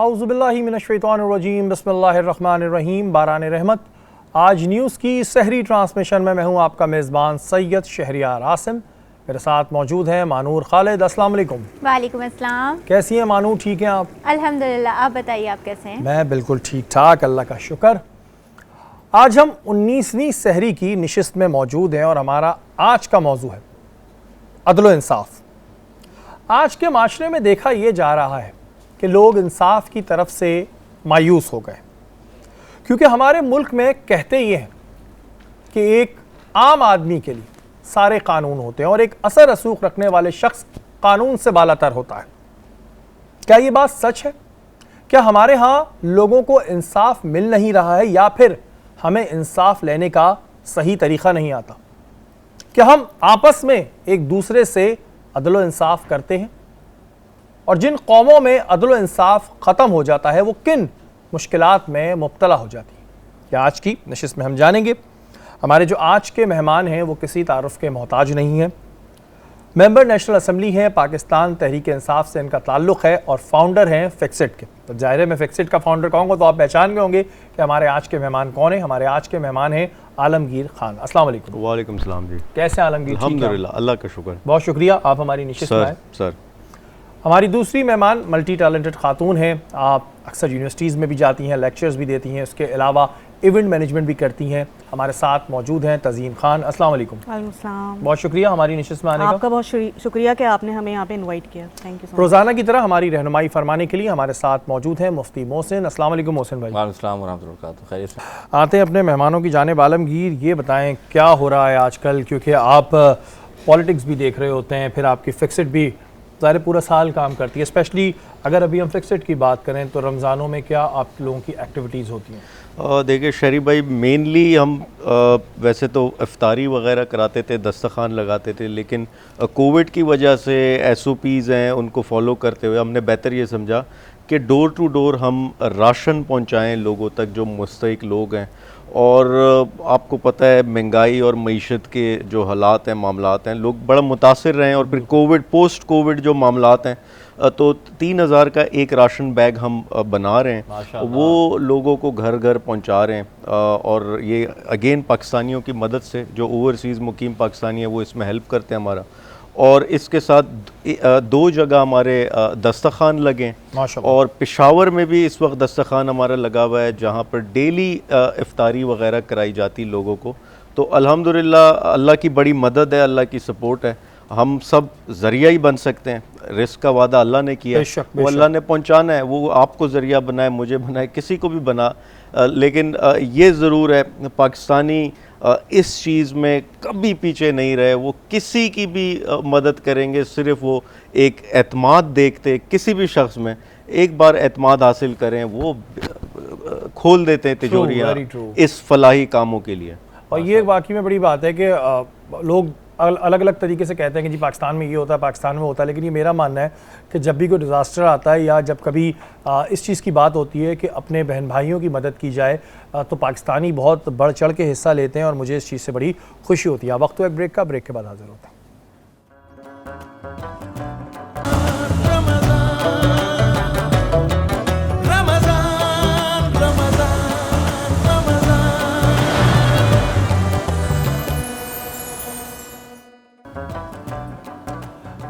आउज़ुबिल्लाहि मिनश्शैतानिर्रजीम बिस्मिल्लाहिर्रहमानिर्रहीम। बारान रहमत। आज न्यूज़ की सहरी ट्रांसमिशन में मैं हूँ आपका मेज़बान सैयद शहरियार आसिम। मेरे साथ मौजूद हैं मानूर खालिद। अस्सलाम वालेकुम। वालेकुम अस्सलाम। कैसी हैं मानूर? ठीक हैं आप? अल्हम्दुलिल्लाह, आप बताइए आप कैसे हैं? मैं बिल्कुल ठीक ठाक, अल्लाह का शुक्र। आज हम 19वीं सहरी की निशिस्त में मौजूद हैं और हमारा आज का मौजू है अदल इंसाफ। आज के माशरे में देखा यह जा रहा है कि लोग इंसाफ की तरफ से मायूस हो गए, क्योंकि हमारे मुल्क में कहते ये हैं कि एक आम आदमी के लिए सारे कानून होते हैं और एक असर रसूख रखने वाले शख्स कानून से बालातर होता है। क्या ये बात सच है? क्या हमारे यहाँ लोगों को इंसाफ मिल नहीं रहा है, या फिर हमें इंसाफ लेने का सही तरीका नहीं आता? क्या हम आपस में एक दूसरे से अदल इंसाफ करते हैं? और जिन कौमों में अदल इंसाफ ख़त्म हो जाता है वो किन मुश्किलात में मुब्तला हो जाती है, यह आज की नशिस्त में हम जानेंगे। हमारे जो आज के मेहमान हैं वो किसी तारुफ के मोहताज नहीं हैं। मेंबर नेशनल असम्बली हैं, पाकिस्तान तहरीक इंसाफ से इनका ताल्लुक़ है और फाउंडर हैं फिक्सिट के। तो ज़ाहिर है मैं फिक्सिट का फाउंडर कहूँगा तो आप पहचान गए होंगे कि हमारे आज के मेहमान कौन हैं। हमारे आज के मेहमान हैं आलमगीर खान। अस्सलाम वालेकुम। वालेकुम सलाम जी। कैसे आलमगीर? अल्हम्दुलिल्लाह, अल्लाह का शुक्र। बहुत शुक्रिया, आप हमारी निशिस्त में आए। सर हमारी दूसरी मेहमान मल्टी टैलेंटेड खातून हैं। आप अक्सर यूनिवर्सिटीज़ में भी जाती हैं, लेक्चर्स भी देती हैं, उसके अलावा इवेंट मैनेजमेंट भी करती हैं। हमारे साथ मौजूद हैं तज़ीन खान। अस्सलाम वालेकुम। वालेकुम सलाम। बहुत शुक्रिया हमारी निशिस्त में आने का। आपका बहुत शुक्रिया कि आपने हमें यहाँ पे इनवाइट किया। Thank you. रोज़ाना की तरह हमारी रहनुमाई फरमाने के लिए हमारे साथ मौजूद हैं मुफ्ती मोहसिन। अस्सलाम वालेकुम मोहसिन भाई। वालेकुम अस्सलाम वरहमतुल्लाहि वबरकातुहू। खैरियत से आते हैं अपने मेहमानों की जानिब। आलमगीर, ये बताएं क्या हो रहा है आजकल, क्योंकि आप पॉलिटिक्स भी देख रहे होते हैं, फिर आपकी फिक्सिट भी ज़ाहिर पूरा साल काम करती है। स्पेशली अगर अभी हम फिक्सिट की बात करें तो रमज़ानों में क्या आप लोगों की एक्टिविटीज़ होती हैं? देखिए शरीफ भाई, मेनली हम वैसे तो इफ्तारी वगैरह कराते थे, दस्तरखान लगाते थे, लेकिन कोविड की वजह से SOPs हैं उनको फॉलो करते हुए हमने बेहतर ये समझा कि डोर टू डोर हम राशन पहुंचाएं लोगों तक जो मुस्तहिक लोग हैं। और आपको पता है महंगाई और मईशत के जो हालात हैं, मामलात हैं, लोग बड़ा मुतासिर रहे हैं। और फिर कोविड, पोस्ट कोविड जो मामलात हैं, तो 3000 का एक राशन बैग हम बना रहे हैं, वो लोगों को घर घर पहुंचा रहे हैं। और ये अगेन पाकिस्तानियों की मदद से, जो ओवरसीज़ मुकीम पाकिस्तानी है वो इसमें हेल्प करते हैं हमारा। और इसके साथ 2 जगह हमारे दस्तरखान लगे, और पेशावर में भी इस वक्त दस्तरखान हमारा लगा हुआ है जहाँ पर डेली इफ्तारी वगैरह कराई जाती लोगों को। तो अल्हम्दुलिल्लाह अल्लाह की बड़ी मदद है, अल्लाह की सपोर्ट है। हम सब ज़रिया ही बन सकते हैं। रिस्क का वादा अल्लाह ने किया, वो अल्लाह ने पहुँचाना है। वो आपको ज़रिया बनाए, मुझे बनाए, किसी को भी बना, लेकिन ये ज़रूर है पाकिस्तानी इस चीज़ में कभी पीछे नहीं रहे। वो किसी की भी मदद करेंगे, सिर्फ वो एक एतमाद देखते किसी भी शख्स में, एक बार एतमाद हासिल करें वो खोल देते हैं तिजोरियाँ इस फलाही कामों के लिए। और ये वाकई में बड़ी बात है कि लोग अलग अलग तरीके से कहते हैं कि जी पाकिस्तान में ये होता है, पाकिस्तान में होता है, लेकिन ये मेरा मानना है कि जब भी कोई डिज़ास्टर आता है या जब कभी इस चीज़ की बात होती है कि अपने बहन भाइयों की मदद की जाए, तो पाकिस्तानी बहुत बढ़ चढ़ के हिस्सा लेते हैं और मुझे इस चीज़ से बड़ी खुशी होती है। वक्त एक ब्रेक का, ब्रेक के बाद हाजिर होता है।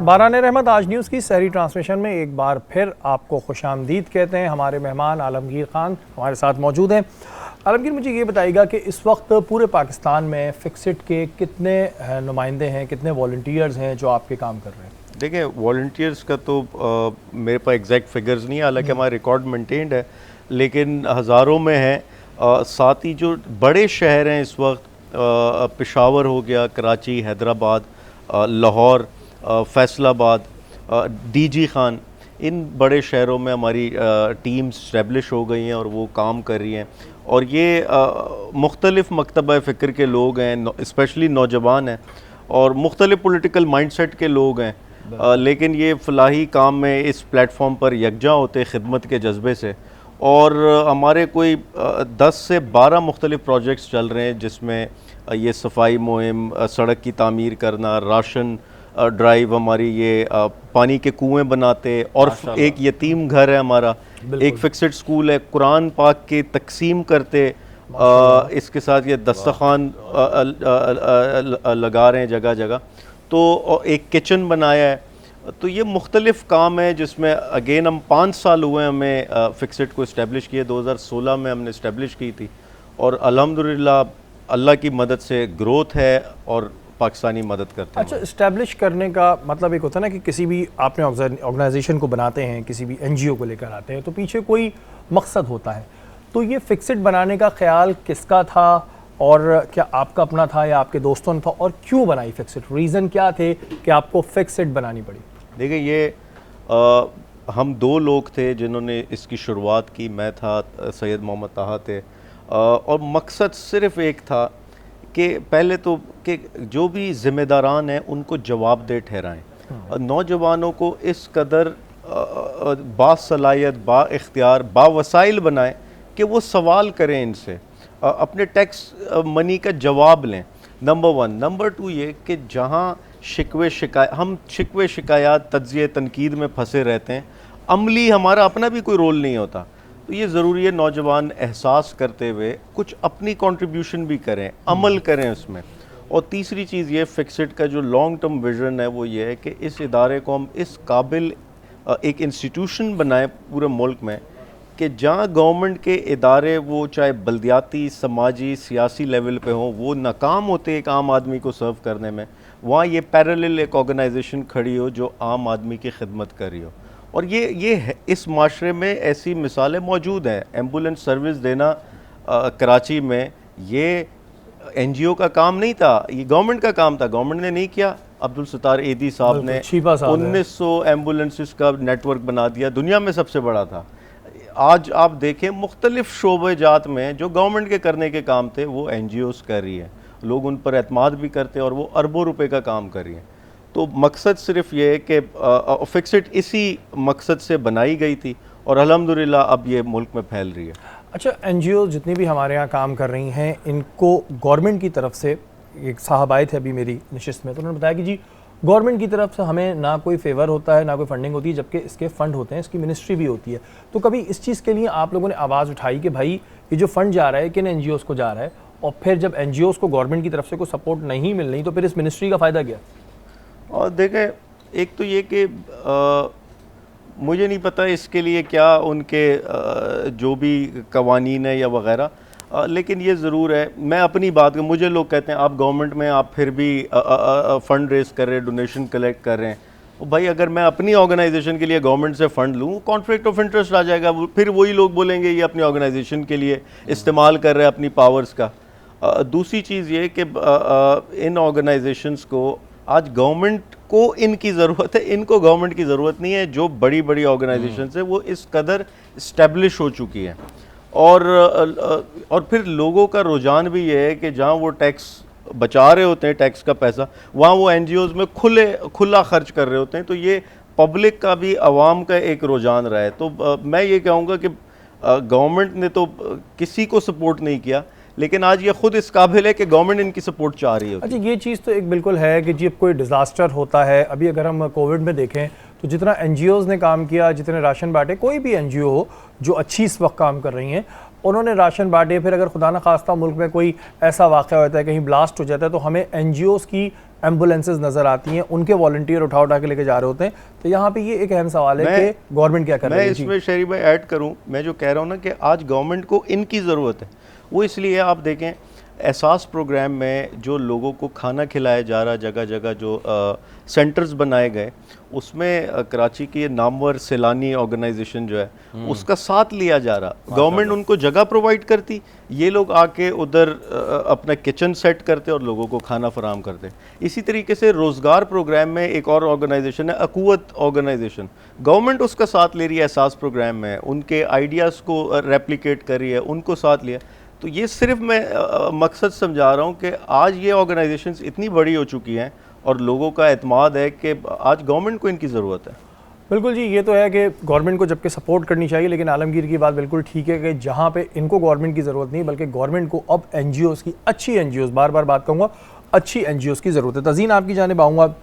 बारान रहमत आज न्यूज़ की सहरी ट्रांसमिशन में एक बार फिर आपको खुशामदीद कहते हैं। हमारे मेहमान आलमगीर खान हमारे साथ मौजूद हैं। आलमगीर, मुझे ये बताइएगा कि इस वक्त पूरे पाकिस्तान में फिक्सिट के कितने नुमाइंदे हैं, कितने वॉलंटियर्स हैं जो आपके काम कर रहे हैं? देखिए वॉलंटियर्स का तो मेरे पास एग्जैक्ट फिगर्स नहीं है, हालांकि हमारा रिकॉर्ड मेंटेन्ड है, लेकिन हज़ारों में हैं। साथ ही जो बड़े शहर हैं इस वक्त, पेशावर हो गया, कराची, हैदराबाद, लाहौर, फैसलाबाद, DG खान, इन बड़े शहरों में हमारी टीम्स इस्टेब्लिश हो गई हैं और वो काम कर रही हैं। और ये मुख्तलिफ़ मकतबा फ़िक्र के लोग हैं, स्पेशली नौजवान हैं और मुख्तलिफ़ पॉलिटिकल माइंडसेट के लोग हैं, लेकिन ये फलाही काम में इस प्लेटफॉर्म पर यकजा होते खिदमत के जज्बे से। और हमारे कोई 10 से 12 मुख्तलिफ़ प्रोजेक्ट्स चल रहे हैं, जिसमें ये सफाई मुहिम, सड़क की तामीर करना, राशन ड्राइव, हमारी ये पानी के कुएं बनाते, और एक यतीम घर है हमारा, एक फिक्स्ड स्कूल है, कुरान पाक की तकसीम करते, इसके साथ ये दस्तरखान लगा रहे हैं जगह जगह, तो एक किचन बनाया है। तो ये मुख्तलिफ काम है जिसमें अगेन हम 5 साल हुए हमें फिक्स्ड को इस्टेब्लिश किए। 2016 में हमने इस्टेब्लिश की थी और अल्हम्दुलिल्लाह अल्लाह की मदद से ग्रोथ है और पाकिस्तानी मदद करते हैं। अच्छा, इस्टेब्लिश करने का मतलब एक होता है ना कि किसी भी आपने ऑर्गेनाइजेशन को बनाते हैं, किसी भी एनजीओ को लेकर आते हैं, तो पीछे कोई मकसद होता है। तो ये फिक्स्ड बनाने का ख्याल किसका था और क्या आपका अपना था या आपके दोस्तों ने था, और क्यों बनाई फिक्स्ड? रीज़न क्या थे कि आपको फिक्स्ड बनानी पड़ी? देखिए, ये हम 2 लोग थे जिन्होंने इसकी शुरुआत की। मैं था, सैयद मोहम्मद ताहा थे, और मकसद सिर्फ़ एक था कि पहले तो कि जो भी ज़िम्मेदारान हैं उनको जवाबदेह ठहराएं, नौजवानों को इस कदर बासलाहियत, बाइख्तियार, बावसाइल बनाएं कि वो सवाल करें इनसे, अपने टैक्स मनी का जवाब लें, नंबर 1। नंबर 2 ये कि जहाँ हम शिकवे शिकायत, तज्ज़िये, तनकीद में फंसे रहते हैं, अमली हमारा अपना भी कोई रोल नहीं होता, तो ये ज़रूरी है नौजवान एहसास करते हुए कुछ अपनी कंट्रीब्यूशन भी करें, अमल करें उसमें। और तीसरी चीज़ ये, फिक्स्ड का जो लॉन्ग टर्म विजन है वो ये है कि इस इदारे को हम इस काबिल एक इंस्टीट्यूशन बनाएं पूरे मुल्क में कि जहाँ गवर्नमेंट के इदारे, वो चाहे बल्दियाती, समाजी, सियासी लेवल पे हों, वो नाकाम होते एक आम आदमी को सर्व करने में, वहाँ ये पैरेलल एक ऑर्गेनाइजेशन खड़ी हो जो आम आदमी की खिदमत कर रही हो। और ये इस माशरे में ऐसी मिसालें मौजूद हैं। एम्बुलेंस सर्विस देना कराची में, ये एनजीओ का काम नहीं था, ये गवर्नमेंट का काम था। गवर्नमेंट ने नहीं किया, अब्दुल सत्तार एदी साहब ने 1900 एम्बुलेंसेस का नेटवर्क बना दिया, दुनिया में सबसे बड़ा था। आज आप देखें मुख्तलिफ शोबे जात में जो गवर्नमेंट के करने के काम थे वो एनजीओस कर रही है, लोग उन पर एतमाद भी करते हैं और वो अरबों रुपए का काम कर रही है। तो मकसद सिर्फ ये है कि फिक्स्ड इसी मकसद से बनाई गई थी और अल्हम्दुलिल्लाह अब ये मुल्क में फैल रही है। अच्छा, एनजीओ जितनी भी हमारे यहाँ काम कर रही हैं, इनको गवर्नमेंट की तरफ से, एक साहब आए थे अभी मेरी नशिस्त में, तो उन्होंने बताया कि जी गवर्नमेंट की तरफ से हमें ना कोई फेवर होता है, ना कोई फंडिंग होती है, जबकि इसके फ़ंड होते हैं, इसकी मिनिस्ट्री भी होती है। तो कभी इस चीज़ के लिए आप लोगों ने आवाज़ उठाई कि भाई ये जो फ़ंड जा रहा है किन एनजीओज़ को जा रहा है, और फिर जब एनजीओज़ को गवर्नमेंट की तरफ से कोई सपोर्ट नहीं मिल रही तो फिर इस मिनिस्ट्री का फ़ायदा क्या? और देखें, एक तो ये कि मुझे नहीं पता इसके लिए क्या उनके जो भी कवानीन है या वगैरह, लेकिन ये ज़रूर है, मैं अपनी बात कर, मुझे लोग कहते हैं आप गवर्नमेंट में आप फिर भी फ़ंड रेज़ कर रहे हैं, डोनेशन कलेक्ट कर रहे हैं। भाई अगर मैं अपनी ऑर्गेनाइजेशन के लिए गवर्नमेंट से फ़ंड लूँ, कॉन्फ्लिक्ट ऑफ इंटरेस्ट आ जाएगा, फिर वही लोग बोलेंगे ये अपनी ऑर्गेनाइजेशन के लिए इस्तेमाल कर रहे हैं अपनी पावर्स का। दूसरी चीज़ ये कि इन ऑर्गेनाइजेशंस को आज गवर्नमेंट को इनकी ज़रूरत है, इनको गवर्नमेंट की ज़रूरत नहीं है। जो बड़ी बड़ी ऑर्गेनाइजेशंस है वो इस कदर इस्टेब्लिश हो चुकी हैं, और फिर लोगों का रुझान भी ये है कि जहाँ वो टैक्स बचा रहे होते हैं, टैक्स का पैसा, वहाँ वो एनजीओज़ में खुला खर्च कर रहे होते हैं। तो ये पब्लिक का भी, आवाम का एक रुझान रहा है। तो मैं ये कहूँगा कि गवर्नमेंट ने तो किसी को सपोर्ट नहीं किया, लेकिन आज ये खुद इस काबिल है कि गवर्नमेंट इनकी सपोर्ट चाह रही है। अच्छा, ये चीज़ तो एक बिल्कुल है कि जब कोई डिज़ास्टर होता है, अभी अगर हम कोविड में देखें तो जितना एनजीओज़ ने काम किया, जितने राशन बांटे, कोई भी एनजीओ हो जो अच्छी इस वक्त काम कर रही हैं, उन्होंने राशन बांटे। फिर अगर खुदा न खास्ता मुल्क में कोई ऐसा वाक़या होता है, कहीं ब्लास्ट हो जाता है, तो हमें एनजीओज़ की एम्बुलेंसेज नज़र आती हैं, उनके वॉलंटियर उठा उठा के लेके जा रहे होते हैं। तो यहाँ पे ये एक अहम सवाल है कि गवर्नमेंट क्या कर रही है। मैं इसमें शरीफ भाई ऐड करूँ, मैं जो कह रहा हूँ ना कि आज गवर्नमेंट को इनकी ज़रूरत है, वो इसलिए आप देखें एहसास प्रोग्राम में जो लोगों को खाना खिलाया जा रहा, जगह जगह जो सेंटर्स बनाए गए, उसमें कराची की नामवर सैलानी ऑर्गेनाइजेशन जो है उसका साथ लिया जा रहा। गवर्नमेंट उनको जगह प्रोवाइड करती, ये लोग आके उधर अपना किचन सेट करते और लोगों को खाना फराहम करते। इसी तरीके से रोज़गार प्रोग्राम में एक और ऑर्गेनाइजेशन है अकूवत ऑर्गेनाइजेशन, गवर्नमेंट उसका साथ ले रही है एहसास प्रोग्राम में, उनके आइडियाज़ को रेप्लिकेट कर रही है, उनको साथ लिया। तो ये सिर्फ मैं मकसद समझा रहा हूँ कि आज ये ऑर्गेनाइजेशंस इतनी बड़ी हो चुकी हैं और लोगों का एतमाद है कि आज गवर्नमेंट को इनकी ज़रूरत है। बिल्कुल जी, ये तो है कि गवर्नमेंट को जबकि सपोर्ट करनी चाहिए, लेकिन आलमगीर की बात बिल्कुल ठीक है कि जहाँ पे इनको गवर्नमेंट की ज़रूरत नहीं, बल्कि गवर्नमेंट को अब एनजीओज़ की, अच्छी एनजीओज़, बार बार बात कहूँगा, अच्छी एनजीओज़ की ज़रूरत है। तज़ीन, आपकी जानिब आऊँगा।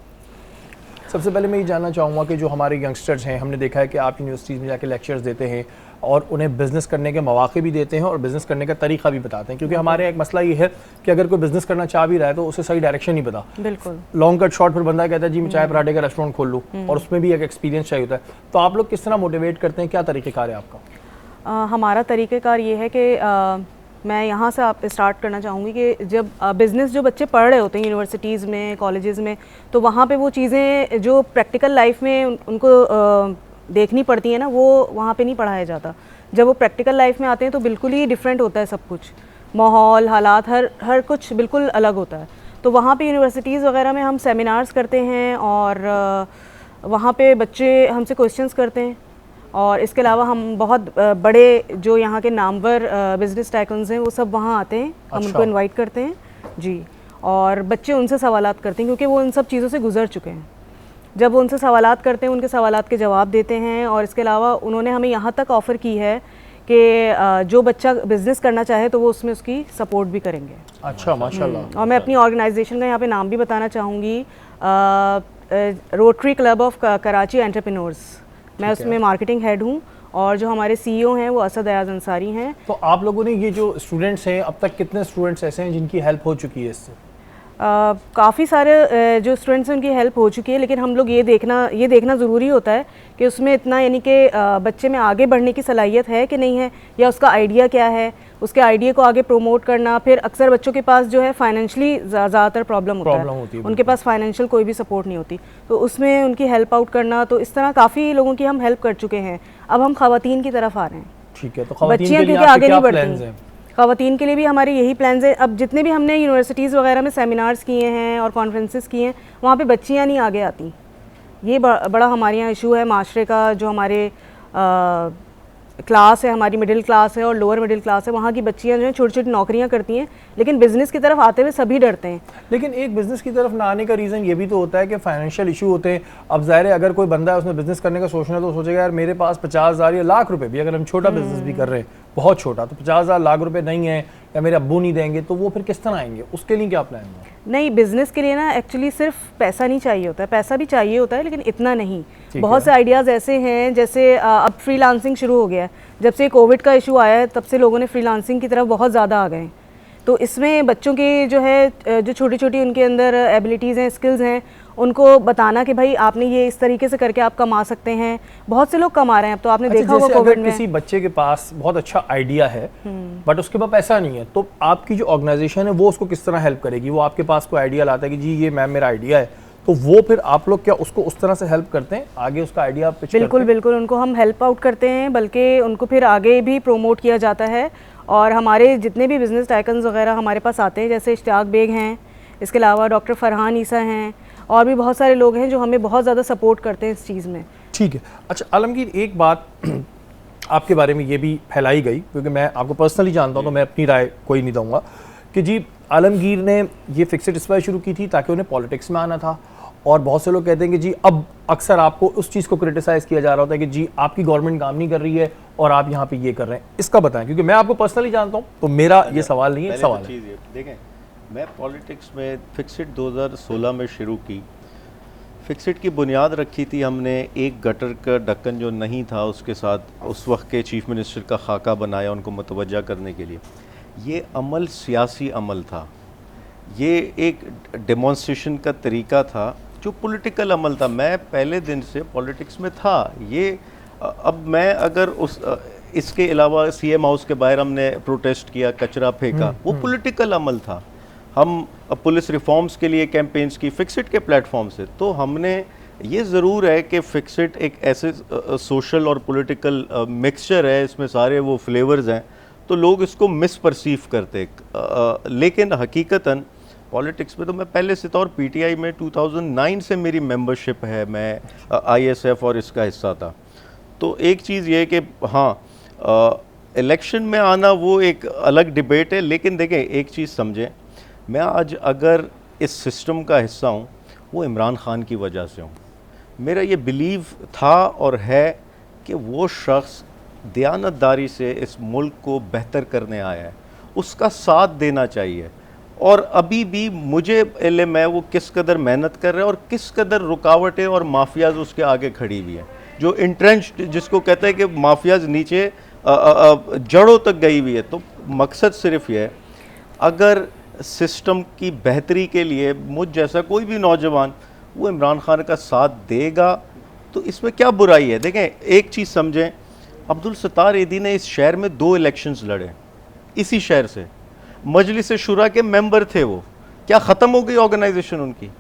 सबसे पहले मैं ये जानना चाहूँगा कि जो हमारे यंगस्टर्स हैं, हमने देखा है कि आप यूनिवर्सिटीज़ में जाके लेक्चर्स देते हैं और उन्हें बिज़नेस करने के मौके भी देते हैं और बिज़नेस करने का तरीका भी बताते हैं, क्योंकि हमारे यहाँ एक मसला ये है कि अगर कोई बिज़नेस करना चाह भी रहा है तो उसे सही डायरेक्शन नहीं पता। बिल्कुल लॉन्ग कट शॉर्ट, फिर बंदा कहता है जी मैं चाय पराठे का रेस्टोरेंट खोल लूँ, और उसमें भी एक एक्सपीरियंस चाहिए होता है। तो आप लोग किस तरह मोटिवेट करते हैं, क्या तरीक़ेकार है आपका? हमारा तरीक़ेकार ये है कि मैं यहाँ से आप स्टार्ट करना चाहूँगी कि जब बिज़नेस जो बच्चे पढ़ रहे होते हैं यूनिवर्सिटीज़ में, कॉलेजेस में, तो वहाँ पे वो चीज़ें जो प्रैक्टिकल लाइफ में उनको देखनी पड़ती है ना, वो वहाँ पे नहीं पढ़ाया जाता। जब वो प्रैक्टिकल लाइफ में आते हैं तो बिल्कुल ही डिफरेंट होता है सब कुछ, माहौल, हालात, हर कुछ बिल्कुल अलग होता है। तो वहाँ पे यूनिवर्सिटीज़ वगैरह में हम सेमिनार्स करते हैं और वहाँ पे बच्चे हमसे क्वेश्चंस करते हैं, और इसके अलावा हम बहुत बड़े जो यहाँ के नामवर बिजनेस टाइकन्स हैं वो सब वहाँ आते हैं। हम उनको इनवाइट करते हैं जी, और बच्चे उनसे सवालात करते हैं क्योंकि वो इन सब चीज़ों से गुजर चुके हैं। जब वो उनसे सवालात करते हैं, उनके सवालात के जवाब देते हैं, और इसके अलावा उन्होंने हमें यहाँ तक ऑफ़र की है कि जो बच्चा बिज़नेस करना चाहे तो वो उसमें उसकी सपोर्ट भी करेंगे। अच्छा, माशाल्लाह। और मैं अपनी ऑर्गेनाइजेशन का यहाँ पे नाम भी बताना चाहूँगी, rotary club of Karachi entrepreneurs. मैं उसमें मार्केटिंग हेड हूँ, और जो हमारे सीईओ हैं वो असद अयाज अंसारी हैं। तो आप लोगों ने ये जो स्टूडेंट्स हैं, अब तक कितने स्टूडेंट्स ऐसे हैं जिनकी हेल्प हो चुकी है इससे? काफ़ी सारे जो स्टूडेंट्स हैं उनकी हेल्प हो चुकी है, लेकिन हम लोग ये देखना ज़रूरी होता है कि उसमें इतना, यानी कि बच्चे में आगे बढ़ने की सलाहियत है कि नहीं है, या उसका आइडिया क्या है, उसके आइडिया को आगे प्रोमोट करना। फिर अक्सर बच्चों के पास जो है फाइनेंशियली ज़्यादातर प्रॉब्लम होती है, उनके पास फाइनेंशियल कोई भी सपोर्ट नहीं होती, तो उसमें उनकी हेल्प आउट करना। तो इस तरह काफ़ी लोगों की हम हेल्प कर चुके हैं। अब हम ख़वातीन की तरफ आ रहे हैं। ठीक है, तो बच्चियाँ क्योंकि आगे नहीं बढ़ती, ख़वातीन के लिए भी हमारे यही प्लान्स हैं। अब जितने भी हमने यूनिवर्सिटीज़ वगैरह में सेमिनार्स किए हैं और कॉन्फ्रेंसेस किए हैं, वहाँ पे बच्चियाँ नहीं आगे आती। ये बड़ा हमारे यहाँ इशू है माशरे का। जो हमारे क्लास है, हमारी मिडिल क्लास है और लोअर मिडिल क्लास है, वहाँ की बच्चियाँ जो हैं छोटी छोटी नौकरियाँ करती हैं, लेकिन बिज़नेस की तरफ आते हुए सभी डरते हैं। लेकिन एक बिज़नेस की तरफ ना आने का रीज़न ये भी तो होता है कि फाइनेंशियल इशू होते हैं। अब ज़ाहिर है, अगर कोई बंदा है उसने बिज़नेस करने का सोचना है तो सोचेगा यार मेरे पास 50,000 या लाख रुपए भी, अगर हम छोटा बिज़नेस भी कर रहे हैं, बहुत छोटा, तो 50,000 लाख रुपए नहीं है या मेरे अब्बू नहीं देंगे, तो वो फिर किस तरह आएंगे? उसके लिए क्या प्लान है? नहीं, बिज़नेस के लिए ना एक्चुअली सिर्फ पैसा नहीं चाहिए होता है, पैसा भी चाहिए होता है लेकिन इतना नहीं। बहुत से आइडियाज़ ऐसे हैं, जैसे अब फ्रीलांसिंग शुरू हो गया है। जब से कोविड का इशू आया है तब से लोगों ने फ्रीलांसिंग की तरफ बहुत ज़्यादा आ गए हैं। तो इसमें बच्चों के जो है, जो छोटी छोटी उनके अंदर एबिलिटीज़ हैं, स्किल्स हैं, उनको बताना कि भाई आपने ये इस तरीके से करके आप कमा सकते हैं। बहुत से लोग कमा रहे हैं। अब तो आपने देखा होगा कोविड में, किसी बच्चे के पास बहुत अच्छा आइडिया है बट उसके पास पैसा नहीं है, तो आपकी जो ऑर्गेनाइजेशन है वो उसको किस तरह हेल्प करेगी? वो आपके पास कोई आइडिया लाता है कि जी ये मैम मेरा आइडिया है, तो वो फिर आप लोग क्या उसको उस तरह से हेल्प करते हैं, आगे उसका आइडिया पिच करते हैं? बिल्कुल बिल्कुल, उनको हम हेल्प आउट करते हैं, बल्कि उनको फिर आगे भी प्रोमोट किया जाता है। और हमारे जितने भी बिज़नेस टाइकन्स वगैरह हमारे पास आते हैं, जैसे इश्तियाक बेग हैं, इसके अलावा डॉक्टर फरहान ईसा हैं, और भी बहुत सारे लोग हैं जो हमें बहुत ज़्यादा सपोर्ट करते हैं इस चीज़ में। ठीक है। अच्छा आलमगीर, एक बात आपके बारे में ये भी फैलाई गई, क्योंकि मैं आपको पर्सनली जानता हूँ तो मैं अपनी राय कोई नहीं दूंगा, कि जी आलमगीर ने ये फिक्सेड इसलिए शुरू की थी ताकि उन्हें पॉलिटिक्स में आना था, और बहुत से लोग कहते हैं कि जी अब अक्सर आपको उस चीज़ को क्रिटिसाइज़ किया जा रहा होता है कि जी आपकी गवर्नमेंट काम नहीं कर रही है और आप यहाँ पे ये कर रहे हैं। इसका बताएं, क्योंकि मैं आपको पर्सनली जानता हूँ, तो मेरा ये सवाल नहीं है, सवाल है। देखें, मैं पॉलिटिक्स में फिक्सेड 2016 में शुरू की। फिक्सेड की बुनियाद रखी थी हमने, एक गटर का ढक्कन जो नहीं था उसके साथ उस वक्त के चीफ मिनिस्टर का खाका बनाया उनको मुतवज्जा करने के लिए। ये अमल सियासी अमल था, ये एक डेमोन्स्ट्रेशन का तरीका था जो पॉलिटिकल अमल था। मैं पहले दिन से पॉलिटिक्स में था। ये अब मैं अगर उस इसके अलावा सीएम हाउस के बाहर हमने प्रोटेस्ट किया, कचरा फेंका, वो पॉलिटिकल अमल था। हम पुलिस रिफॉर्म्स के लिए कैंपेन्स की फिक्सेड के प्लेटफॉर्म से। तो हमने ये ज़रूर है कि फिक्सेड एक ऐसे सोशल और पॉलिटिकल मिक्सचर है, इसमें सारे वो फ्लेवर्स हैं, तो लोग इसको मिसपरसीव करते। लेकिन हकीकतन पॉलिटिक्स में तो मैं पहले से था, और पीटीआई में 2009 से मेरी मेंबरशिप है, मैं आईएसएफ और इसका हिस्सा था। तो एक चीज़ ये है कि हाँ, इलेक्शन में आना वो एक अलग डिबेट है, लेकिन देखें एक चीज़ समझें, मैं आज अगर इस सिस्टम का हिस्सा हूँ वो इमरान खान की वजह से हूँ। मेरा ये बिलीव था और है कि वो शख्स दयानतदारी से इस मुल्क को बेहतर करने आया है, उसका साथ देना चाहिए। और अभी भी मुझे इल्म है वो किस कदर मेहनत कर रहे हैं और किस कदर रुकावटें और माफियाज उसके आगे खड़ी हुई हैं, जो इंट्रेंच्ड, जिसको कहते हैं कि माफियाज नीचे जड़ों तक गई हुई है। तो मकसद सिर्फ ये है, अगर सिस्टम की बेहतरी के लिए मुझ जैसा कोई भी नौजवान वो इमरान खान का साथ देगा तो इसमें क्या बुराई है। देखें, एक चीज़ समझें, अब्दुल सत्तार एदी ने इस शहर में 2 इलेक्शंस लड़े, इसी शहर से मजलिस शुरा के मेंबर थे वो। क्या ख़त्म हो गई ऑर्गेनाइजेशन उनकी?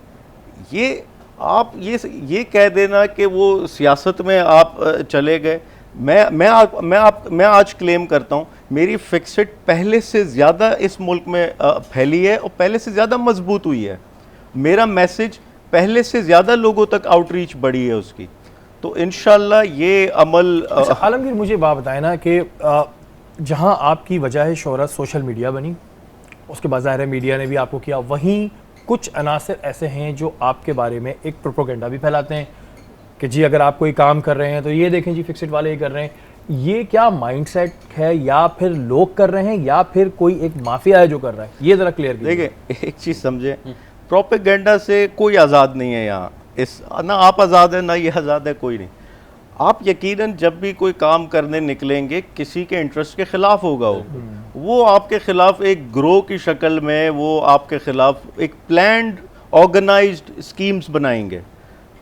ये आप ये कह देना कि वो सियासत में आप चले गए। मैं आज क्लेम करता हूँ मेरी फिक्सेट पहले से ज़्यादा इस मुल्क में फैली है और पहले से ज़्यादा मजबूत हुई है। मेरा मैसेज पहले से ज़्यादा लोगों तक आउटरीच बढ़ी है उसकी। तो इंशाल्लाह ये अमल अच्छा, आलमगीर मुझे बात बताए ना कि जहाँ आपकी वजह शोहरत सोशल मीडिया बनी, उसके बाद ज़ाहिर है मीडिया ने भी आपको किया, वहीं कुछ अनासर ऐसे हैं जो आपके बारे में एक प्रोपोगेंडा भी फैलाते हैं कि जी अगर आप कोई काम कर रहे हैं तो ये देखें जी फिक्सेट वाले ये कर रहे हैं। ये क्या माइंडसेट है, या फिर लोग कर रहे हैं, या फिर कोई एक माफिया है जो कर रहा है? ये ज़रा क्लियर कीजिए। देखिए, एक चीज़ समझे, प्रोपेगेंडा से कोई आज़ाद नहीं है यहाँ। इस ना आप आज़ाद है ना ये आज़ाद है, कोई नहीं। आप यकीनन जब भी कोई काम करने निकलेंगे किसी के इंटरेस्ट के ख़िलाफ़ होगा वो आपके ख़िलाफ़ एक ग्रोह की शक्ल में, वो आपके ख़िलाफ़ एक प्लान्ड ऑर्गेनाइज्ड स्कीम्स बनाएंगे।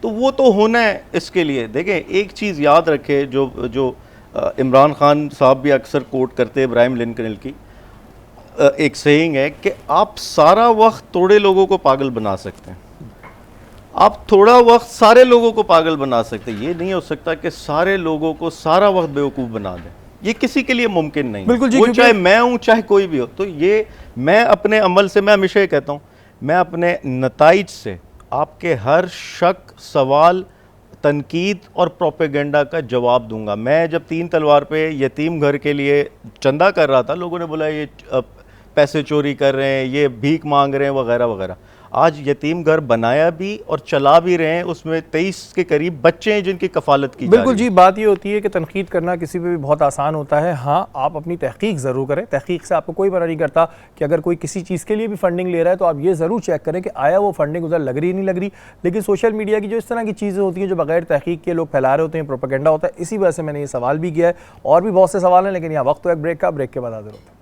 तो वो तो होना है इसके लिए। देखें, एक चीज़ याद रखें, जो इमरान खान साहब भी अक्सर कोट करते हैं इब्राहिम लिंकन की, एक सेइंग है कि आप सारा वक्त थोड़े लोगों को पागल बना सकते हैं, आप थोड़ा वक्त सारे लोगों को पागल बना सकते हैं। ये नहीं हो सकता कि सारे लोगों को सारा वक्त बेवकूफ़ बना दें, ये किसी के लिए मुमकिन नहीं। बिल्कुल जी, वो चाहे मैं हूँ चाहे कोई भी हो। तो ये मैं अपने अमल से, मैं हमेशा ये कहता हूँ, मैं अपने नताइज से आपके हर शक, सवाल, तनकीद और प्रोपेगेंडा का जवाब दूंगा। मैं जब 3 तलवार पे यतीम घर के लिए चंदा कर रहा था, लोगों ने बोला ये पैसे चोरी कर रहे हैं, ये भीख मांग रहे हैं वगैरह वगैरह। आज यतीम घर बनाया भी और चला भी रहे हैं, उसमें 23 के करीब बच्चे हैं जिनकी कफालत की। बिल्कुल जी, बात ये होती है कि तनकीद करना किसी पे भी बहुत आसान होता है। हाँ, आप अपनी तहकीक ज़रूर करें, तहकीक से आपको कोई मना नहीं करता कि अगर कोई किसी चीज़ के लिए भी फंडिंग ले रहा है तो आप ये ज़रूर चेक करें कि आया वो फंडिंग उधर लग रही नहीं लग रही। लेकिन सोशल मीडिया की जो इस तरह की चीज़ें होती हैं जो बगैर तहकीक के लोग फैला रहे होते हैं, प्रोपेगेंडा होता है, इसी वजह से मैंने ये सवाल भी किया है। और भी बहुत से सवाल हैं, लेकिन यहाँ वक्त तो एक ब्रेक का, ब्रेक के बाद हाजिर होता है।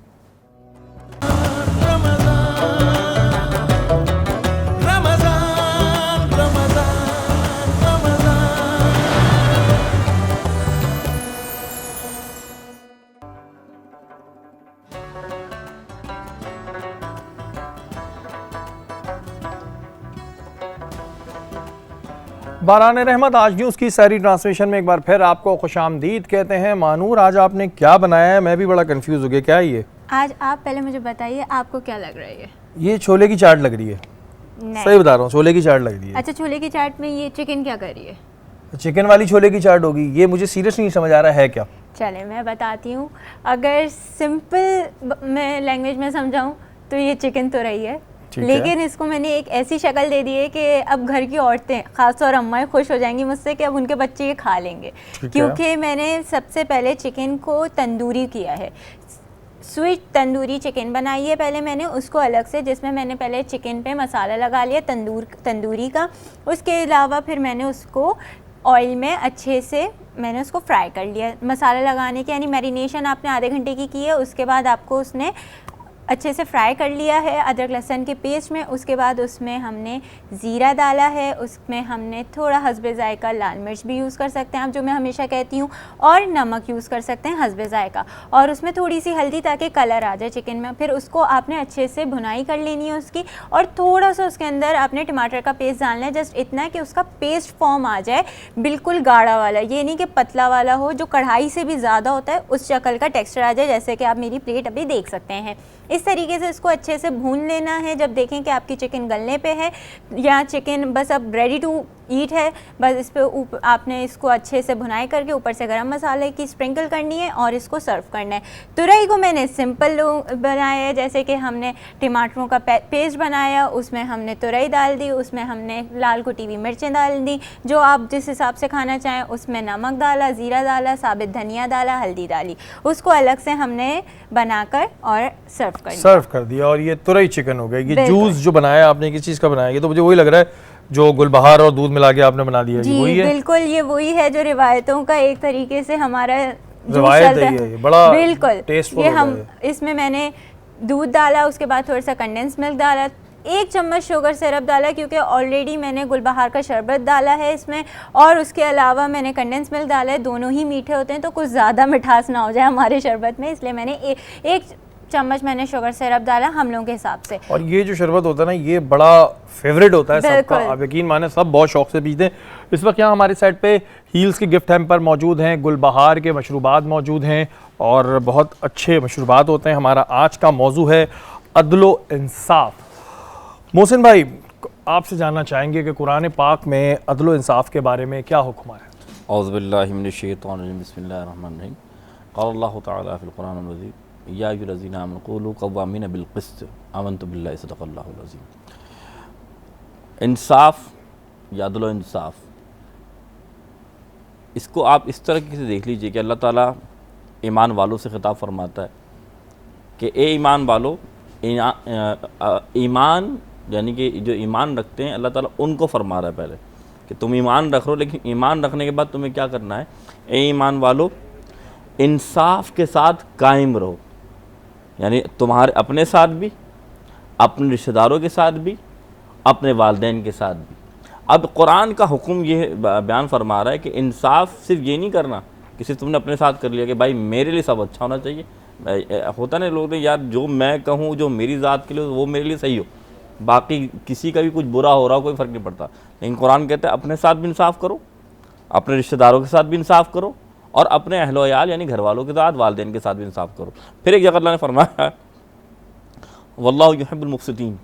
बारान रहमत आज न्यूज़ की सारी ट्रांसलेशन में एक बार फिर आपको खुशामदीद कहते हैं। मानूर, आज आपने क्या बनाया है? मैं भी बड़ा कंफ्यूज हो गया, क्या है ये? आज आप पहले मुझे बताइए आपको क्या लग रही है? ये छोले की चाट लग रही है। सही बता रहा हूँ, छोले की चाट लग रही है। अच्छा, छोले की चाट में ये चिकन क्या कर रही है? चिकन वाली छोले की चाट होगी। ये मुझे सीरियस नहीं समझ आ रहा है क्या। चले मैं बताती हूँ, अगर सिंपल मैं लैंग्वेज में समझाऊँ तो ये चिकन तो रही है, लेकिन इसको मैंने एक ऐसी शक्ल दे दी है कि अब घर की औरतें, खासतौर अम्माएं खुश हो जाएंगी मुझसे कि अब उनके बच्चे ये खा लेंगे, क्योंकि मैंने सबसे पहले चिकन को तंदूरी किया है। स्वीट तंदूरी चिकन बनाई है पहले मैंने, उसको अलग से, जिसमें मैंने पहले चिकन पे मसाला लगा लिया तंदूरी का। उसके अलावा फिर मैंने उसको ऑयल में अच्छे से मैंने उसको फ्राई कर लिया। मसाला लगाने की यानी मैरिनेशन आपने आधे घंटे की है, उसके बाद आपको उसने अच्छे से फ्राई कर लिया है अदरक लहसुन के पेस्ट में। उसके बाद उसमें हमने ज़ीरा डाला है, उसमें हमने थोड़ा हस्बे ज़ायका लाल मिर्च भी यूज़ कर सकते हैं आप, जो मैं हमेशा कहती हूँ, और नमक यूज़ कर सकते हैं हस्बे ज़ायका, और उसमें थोड़ी सी हल्दी ताकि कलर आ जाए चिकन में। फिर उसको आपने अच्छे से भुनाई कर लेनी है उसकी, और थोड़ा सा उसके अंदर आपने टमाटर का पेस्ट डालना है, जस्ट इतना कि उसका पेस्ट फॉर्म आ जाए, बिल्कुल गाढ़ा वाला, ये नहीं कि पतला वाला हो जो कढ़ाई से भी ज़्यादा होता है, उस शक्ल का टेक्सचर आ जाए, जैसे कि आप मेरी प्लेट अभी देख सकते हैं। इस तरीके से इसको अच्छे से भून लेना है। जब देखें कि आपकी चिकन गलने पे है या चिकन बस अब रेडी टू ईट है, बस इस पे आपने इसको अच्छे से भुनाई करके ऊपर से गरम मसाले की स्प्रिंकल करनी है और इसको सर्व करना है। तुरई को मैंने सिंपल बनाया है, जैसे कि हमने टमाटरों का पेस्ट बनाया, उसमें हमने तुरई डाल दी, उसमें हमने लाल कुटी हुई मिर्चें डाल दी, जो आप जिस हिसाब से खाना चाहें, उसमें नमक डाला, ज़ीरा डाला, साबित धनिया डाला, हल्दी डाली, उसको अलग से हमने बनाकर और सर्व कर दिया। और ये तुरई चिकन हो गया। ये जूस जो बनाया आपने किस चीज़ का बनाया? ये तो मुझे वही लग रहा है जो गुलबहार और दूध मिला के आपने बना दिया। जी वही है? बिल्कुल, ये वही है जो रिवायतों का एक तरीके से हमारा रिवायत है, ये बड़ा बिल्कुल टेस्टफुल ये हम इसमें मैंने दूध डाला, उसके बाद थोड़ा सा कंडेंस मिल्क डाला, 1 चम्मच शुगर सिरप डाला, क्योंकि ऑलरेडी मैंने गुलबहार का शरबत डाला है इसमें, और उसके अलावा मैंने कंडेंस मिल्क डाला है। दोनों ही मीठे होते हैं तो कुछ ज़्यादा मिठास ना हो जाए हमारे शरबत में, इसलिए मैंने 1 चम्मच मैंने शुगर सिरप डाला हम लोगों के हिसाब से। और ये जो शरबत होता है ना, ये बड़ा फेवरेट होता है सबका, आप यकीन माने सब बहुत शौक से पीते हैं। इस वक्त यहाँ हमारी साइड पे हील्स के गिफ्ट हैम्पर मौजूद हैं, गुलबहार के मशरूबात मौजूद हैं और बहुत अच्छे मशरूबात होते हैं। हमारा आज का मौजू है अदलो इंसाफ। मोहसिन भाई, आपसे जानना चाहेंगे कि कुरान पाक में अदलो इंसाफ के बारे में क्या हुक्म है? औज़ुबिल्लाहि मिनश्शैतानिर बिस्मिल्लाहिर्रहमानिर्रहीम। क़ाल अल्लाहु तआला फ़िल क़ुरानिल मजीद या अय्युहल्लज़ीना आमनू कूलू क़व्वामीना बिल क़िस्त आमनतु बिल्लाहि सदक़ल्लाहुल अज़ीम। इंसाफ या अदल व इंसाफ, इसको आप इस तरह से देख लीजिए कि अल्लाह ताला ईमान वालों से खिताब फरमाता है कि ए ईमान वालो, ईमान यानी कि जो ईमान रखते हैं, अल्लाह ताला उनको फरमा रहा है पहले कि तुम ईमान रख लो, लेकिन ईमान रखने के बाद तुम्हें क्या करना है? ए ईमान वालो, इंसाफ के साथ कायम रहो, यानी तुम्हारे अपने साथ भी, अपने रिश्तेदारों के साथ भी, अपने वालिदैन के साथ भी। अब कुरान का हुक्म ये बयान फरमा रहा है कि इंसाफ सिर्फ ये नहीं करना कि सिर्फ तुमने अपने साथ कर लिया कि भाई मेरे लिए सब अच्छा होना चाहिए। होता ना लोग यार, जो मैं कहूँ, जो मेरी ज़ात के लिए वो मेरे लिए सही हो, बाकी किसी का भी कुछ बुरा हो रहा हो कोई फ़र्क नहीं पड़ता। लेकिन कुरान कहता है अपने साथ भी इंसाफ करो, अपने रिश्तेदारों के साथ भी इंसाफ करो, और अपने अहलो अयाल यानी घर वालों के साथ, वालिदैन के साथ भी इंसाफ करो। फिर एक जगह अल्लाह ने फरमाया वल्लाहु युहिब्बुल मुक़्सितीन,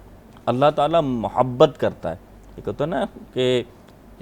अल्लाह ताला मोहब्बत करता है। एक होता है ना कि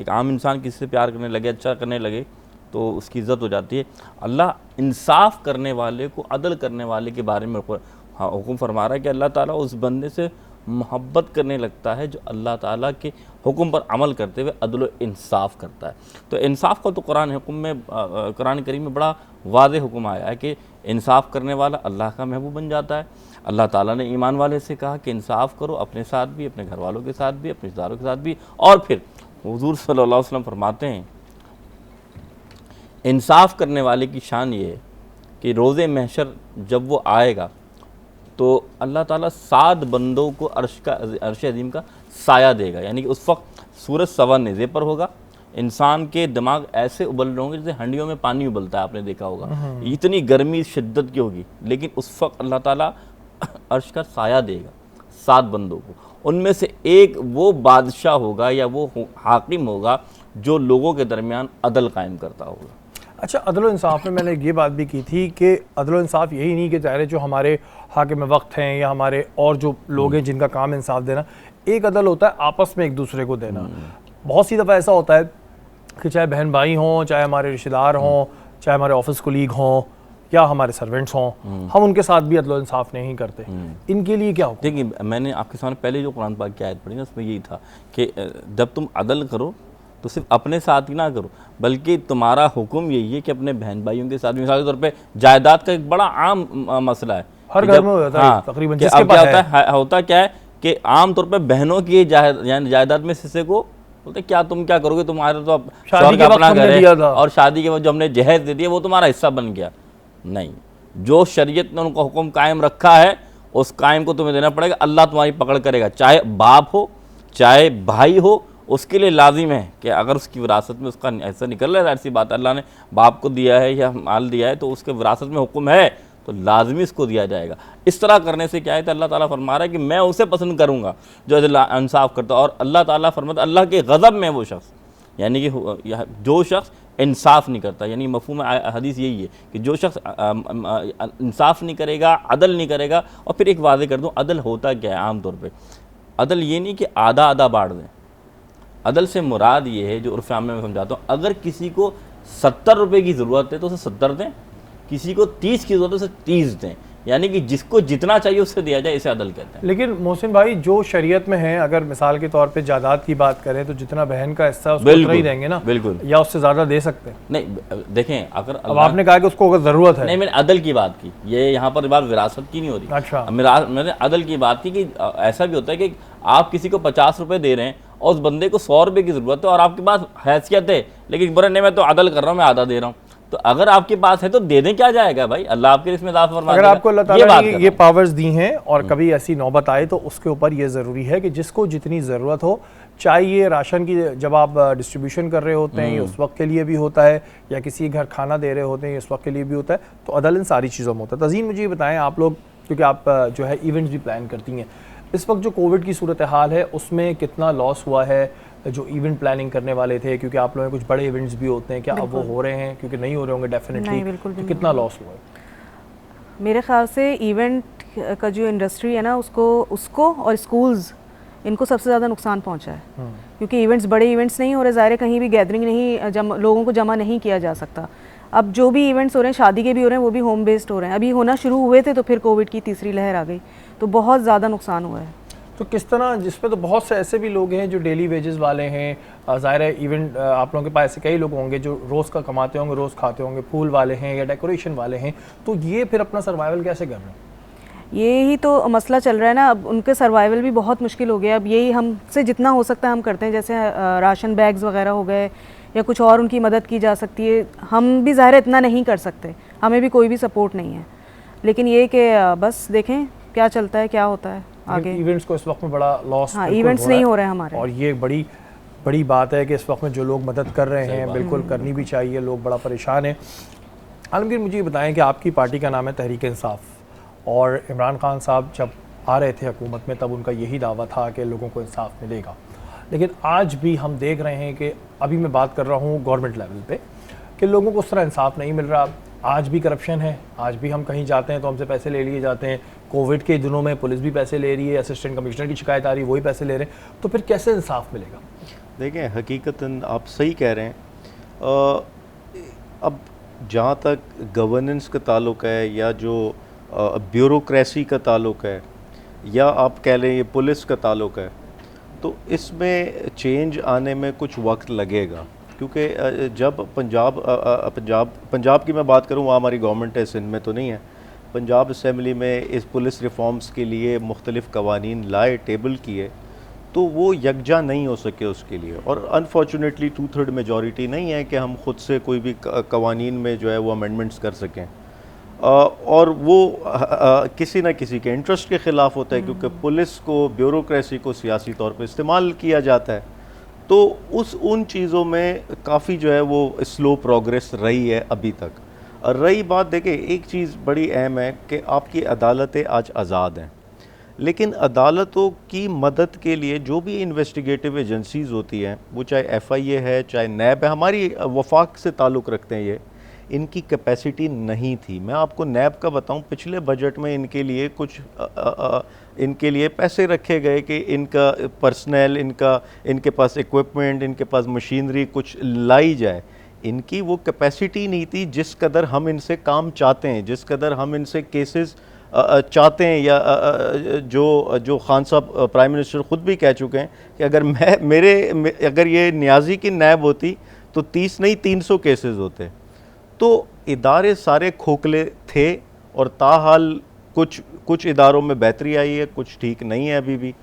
एक आम इंसान किसी से प्यार करने लगे, अच्छा करने लगे तो उसकी इज़्ज़त हो जाती है। अल्लाह इंसाफ करने वाले को, अदल करने वाले के बारे में हुक्म फरमा रहा है कि अल्लाह ताला उस बंदे से मोहब्बत करने लगता है जो अल्लाह ताला के हुक्म पर अमल करते हुए अदल व इंसाफ करता है। तो इंसाफ का तो कुरान हुक्म में, कुरान करीम में बड़ा वाज़ेह हुक्म आया है कि इंसाफ करने वाला अल्लाह का महबूब बन जाता है। अल्लाह ताला ने ईमान वाले से कहा कि इंसाफ करो, अपने साथ भी, अपने घर वालों के साथ भी, अपने रिश्तेदारों के साथ भी। और फिर हुज़ूर सल्लल्लाहु अलैहि वसल्लम फरमाते हैं इंसाफ करने वाले की शान ये है कि रोज़े महशर जब वो आएगा तो अल्लाह ताला 7 बंदों को अर्श अज़ीम का साया देगा, यानी कि उस वक्त सूरज सवा नेज़े पर होगा, इंसान के दिमाग ऐसे उबल रहे होंगे जैसे हंडियों में पानी उबलता है, आपने देखा होगा, इतनी गर्मी शिद्दत की होगी। लेकिन उस वक्त अल्लाह ताला अर्श का साया देगा 7 बंदों को, उनमें से एक वो बादशाह होगा या वो हाकिम होगा जो लोगों के दरमियान अदल कायम करता होगा। अच्छा, अदल इंसाफ में मैंने ये बात भी की थी कि अदल इंसाफ यही नहीं कि चाहे जो हमारे हाकिम वक्त हैं या हमारे और जो लोग हैं जिनका काम इंसाफ देना, एक अदल होता है आपस में एक दूसरे को देना। बहुत सी दफ़ा ऐसा होता है कि चाहे बहन भाई हों, चाहे हमारे रिश्तेदार हों, चाहे हमारे ऑफिस कोलीग हों या हमारे सर्वेंट्स हों, हम उनके साथ भी अदल इंसाफ नहीं करते। इनके लिए क्या हो? देखिए, मैंने आपके सामने पहले जो कुरान पाक की आयत पढ़ी ना, उसमें यही था कि जब तुम अदल करो तो सिर्फ अपने साथ ही ना करो, बल्कि तुम्हारा हुक्म यही है कि अपने बहन भाइयों के साथ। मिसाल के तौर पे जायदाद का एक बड़ा आम मसला है, हर घर में होता है तकरीबन, जिसके पास होता क्या है कि आम तौर पे बहनों की जायदाद में हिस्से को बोलते क्या तुम क्या करोगे, तुम्हारा तो शादी का अपना घर है और शादी के बाद जो हमने जहेज दे दिया वो तुम्हारा हिस्सा बन गया। नहीं, जो शरीयत ने उनको हुक्म कायम रखा है उस कायम को तुम्हें देना पड़ेगा। अल्लाह तुम्हारी पकड़ करेगा, चाहे बाप हो चाहे भाई हो, उसके लिए लाजिम है कि अगर उसकी विरासत में उसका ऐसा निकल रहा है, ऐसी बात अल्लाह ने बाप को दिया है या माल दिया है तो उसके विरासत में हुक्म है तो लाजमी इसको दिया जाएगा। इस तरह करने से क्या है तो अल्लाह ताला फरमा रहा है कि मैं उसे पसंद करूँगा जो इंसाफ करता है। और अल्लाह ताला फरमाता अल्लाह के गज़ब में वो शख्स, यानी कि जो शख्स इंसाफ नहीं करता, यानी मफ़हूम हदीस यही है कि जो शख्स इंसाफ नहीं करेगा, अदल नहीं करेगा। और फिर एक वाज़े कर दूँ, अदल होता क्या है आम तौर पर? अदल ये नहीं कि आधा आधा बांट दें, अदल से मुराद ये है, जो उर्फ़ आम में मैं समझाता हूँ, अगर किसी को 70 रुपये की ज़रूरत है तो उसे 70 दें, किसी को 30 की ज़रूरत है उसे 30 दें, यानी कि जिसको जितना चाहिए उससे दिया जाए, इसे अदल कहते हैं। लेकिन मोहसिन भाई, जो शरीयत में है, अगर मिसाल के तौर पे जायदाद की बात करें तो जितना बहन का हिस्सा उसको उतना ही देंगे ना, बिल्कुल, या उससे ज़्यादा दे सकते हैं? नहीं, देखें, अगर अब आपने कहा कि उसको अगर ज़रूरत है, नहीं, मैंने अदल की बात की, ये यहाँ पर बात विरासत की नहीं हो रही। अच्छा, मैंने अदल की बात की कि ऐसा भी होता है कि आप किसी को 50 रुपये दे रहे हैं और उस बंदे को 100 रुपये की ज़रूरत है और आपके पास हैसियत है, लेकिन बोले नहीं मैं तो अदल कर रहा हूँ, मैं आधा दे रहा हूँ, तो अगर आपके पास है तो दे दें, क्या जाएगा भाई, अल्लाह आपके इसमें इजाफा फरमा अगर देगा। आपको अल्लाह ताला ने ये पावर्स दी हैं और कभी ऐसी नौबत आए तो उसके ऊपर ये ज़रूरी है कि जिसको जितनी ज़रूरत हो, चाहे ये राशन की जब आप डिस्ट्रीब्यूशन कर रहे होते हैं ये उस वक्त के लिए भी होता है, या किसी घर खाना दे रहे होते हैं उस वक्त के लिए भी होता है, तो अदल इन सारी चीज़ों में होता है। तज़ीन, मुझे ये बताएं, आप लोग, क्योंकि आप जो है इवेंट्स भी प्लान करती हैं, इस वक्त जो कोविड की सूरत हाल है उसमें कितना लॉस हुआ है जो इवेंट प्लानिंग करने वाले थे, क्योंकि आप लोगों के कुछ बड़े इवेंट्स भी होते हैं, क्या अब वो हो रहे हैं? क्योंकि नहीं हो रहे होंगे डेफिनेटली, तो कितना लॉस हुआ है? मेरे ख्याल से इवेंट का जो इंडस्ट्री है ना, उसको और स्कूल्स, इनको सबसे ज़्यादा नुकसान पहुंचा है, क्योंकि इवेंट्स, बड़े इवेंट्स नहीं हो रहे, ज़ाहिर है कहीं भी गैदरिंग नहीं, लोगों को जमा नहीं किया जा सकता। अब जो भी इवेंट्स हो रहे हैं, शादी के भी हो रहे हैं, वो भी होम बेस्ड हो रहे हैं। अभी होना शुरू हुए थे तो फिर कोविड की तीसरी लहर आ गई, तो बहुत ज़्यादा नुकसान हुआ है। तो किस तरह, जिसपे तो बहुत से ऐसे भी लोग हैं जो डेली वेजेस वाले हैं, ज़ाहिर है इवेंट आप लोगों के पास ऐसे कई लोग होंगे जो रोज़ का कमाते होंगे, रोज़ खाते होंगे, फूल वाले हैं या डेकोरेशन वाले हैं, तो ये फिर अपना सर्वाइवल कैसे कर रहे हैं? यही तो मसला चल रहा है ना, अब उनके सर्वाइवल भी बहुत मुश्किल हो गया। अब यही हमसे जितना हो सकता है हम करते हैं, जैसे राशन बैग्स वगैरह हो गए या कुछ और उनकी मदद की जा सकती है। हम भी ज़ाहिर इतना नहीं कर सकते, हमें भी कोई भी सपोर्ट नहीं है, लेकिन ये कि बस देखें क्या चलता है, क्या होता है आगे। इवेंट्स को इस वक्त में बड़ा लॉस, हाँ, इवेंट्स नहीं हो रहे हैं हमारे, और ये बड़ी बात है कि इस वक्त में जो लोग मदद कर रहे हैं, बिल्कुल करनी भी चाहिए, लोग बड़ा परेशान हैं। आलमगीर, मुझे ये बताएं कि आपकी पार्टी का नाम है तहरीक इंसाफ, और इमरान खान साहब जब आ रहे थे हुकूमत में तब उनका यही दावा था कि लोगों को इंसाफ मिलेगा, लेकिन आज भी हम देख रहे हैं कि अभी मैं बात कर रहा हूँ गवर्नमेंट लेवल पे कि लोगों को उस तरह इंसाफ नहीं मिल रहा। आज भी करप्शन है, आज भी हम कहीं जाते हैं तो हमसे पैसे ले लिए जाते हैं। कोविड के दिनों में पुलिस भी पैसे ले रही है, असिस्टेंट कमिश्नर की शिकायत आ रही है, वही पैसे ले रहे हैं, तो फिर कैसे इंसाफ मिलेगा? देखें, हकीकतन आप सही कह रहे हैं। अब जहाँ तक गवर्नेंस का ताल्लुक है या जो ब्यूरोक्रेसी का ताल्लुक है, या आप कह लें ये पुलिस का ताल्लुक है, तो इसमें चेंज आने में कुछ वक्त लगेगा, क्योंकि जब पंजाब की मैं बात करूँ, वहाँ हमारी गवर्नमेंट है, सिंध में तो नहीं है। पंजाब असम्बली में इस पुलिस रिफॉर्म्स के लिए मुख्तलिफ़ कवानीन लाए, टेबल किए, तो वो यकजा नहीं हो सके उसके लिए, और अनफॉर्चुनेटली 2/3 मेजॉरिटी नहीं है कि हम खुद से कोई भी कवानीन में जो है वो अमेंडमेंट्स कर सकें, और वो किसी न किसी के इंटरेस्ट के ख़िलाफ़ होता है, क्योंकि पुलिस को, ब्यूरोक्रेसी को सियासी तौर पे इस्तेमाल किया जाता है। तो उन चीज़ों में काफ़ी जो है वो स्लो प्रोग्रेस रही है अभी तक। और रही बात, देखिए, एक चीज़ बड़ी अहम है कि आपकी अदालतें आज आज़ाद हैं, लेकिन अदालतों की मदद के लिए जो भी इन्वेस्टिगेटिव एजेंसीज़ होती हैं, वो चाहे FIA है, चाहे नैब है, हमारी वफाक से ताल्लुक़ रखते हैं, ये इनकी कैपेसिटी नहीं थी। मैं आपको नैब का बताऊं, पिछले बजट में इनके लिए कुछ इनके लिए पैसे रखे गए कि इनका पर्सनल, इनके पास इक्विपमेंट, इनके पास मशीनरी कुछ लाई जाए। इनकी वो कैपेसिटी नहीं थी जिस कदर हम इनसे काम चाहते हैं, जिस कदर हम इनसे केसेस चाहते हैं, या जो खान साहब प्राइम मिनिस्टर ख़ुद भी कह चुके हैं कि अगर ये न्याजी की नैब होती तो 30 नहीं 300 केसेस होते। तो इदारे सारे खोखले थे, और ताहाल कुछ इदारों में बेहतरी आई है, कुछ ठीक नहीं है अभी भी।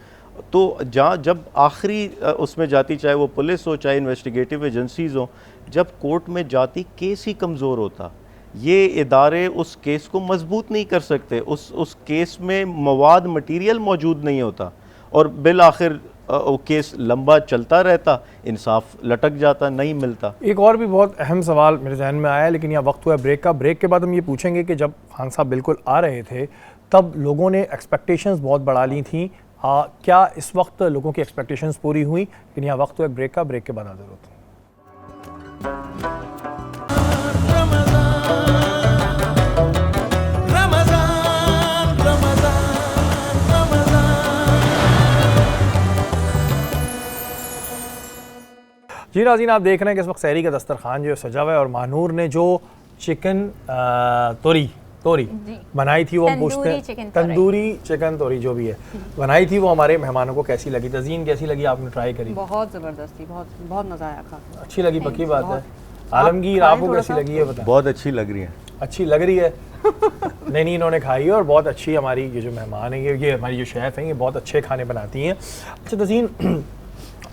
तो जब आखिरी उसमें जाती, चाहे वो पुलिस हो, चाहे इन्वेस्टिगेटिव एजेंसीज़ हो, जब कोर्ट में जाती केस ही कमज़ोर होता। ये इदारे उस केस को मजबूत नहीं कर सकते, उस केस में मवाद मटीरियल मौजूद नहीं होता, और बिल आखिर वो केस लंबा चलता रहता, इंसाफ लटक जाता, नहीं मिलता। एक और भी बहुत अहम सवाल मेरे जहन में आया, लेकिन यहाँ वक्त हुआ ब्रेक का। ब्रेक के बाद हम ये पूछेंगे कि जब खान साहब बिल्कुल आ रहे थे तब लोगों ने एक्सपेक्टेशंस बहुत बढ़ा ली थी, क्या इस वक्त लोगों की एक्सपेक्टेशंस पूरी हुई? लेकिन यहाँ वक्त हुआ ब्रेक का, ब्रेक के बाद हाजिर होते हैं। जी नाज़रीन, आप देख रहे हैं कि इस वक्त सहरी का दस्तरखान जो है सजा हुआ है और महानूर ने जो चिकन तोरी बनाई थी वो हम पूछते हैं, तंदूरी चिकन तोरी जो भी है बनाई थी वो हमारे मेहमानों को कैसी लगी। तज़ीन कैसी लगी, आपने ट्राई करी? बहुत ज़बरदस्त थी, बहुत बहुत मज़ा आया खा। अच्छी लगी, पक्की बात है। आलमगीर आपको कैसी लगी है बता? बहुत अच्छी लग रही है। अच्छी लग रही है नहीं, इन्होंने खाई है और बहुत अच्छी। हमारी ये जो मेहमान हैं, ये हमारी जो शेफ़ हैं, ये बहुत अच्छे खाने बनाती हैं। अच्छा तज़ीन,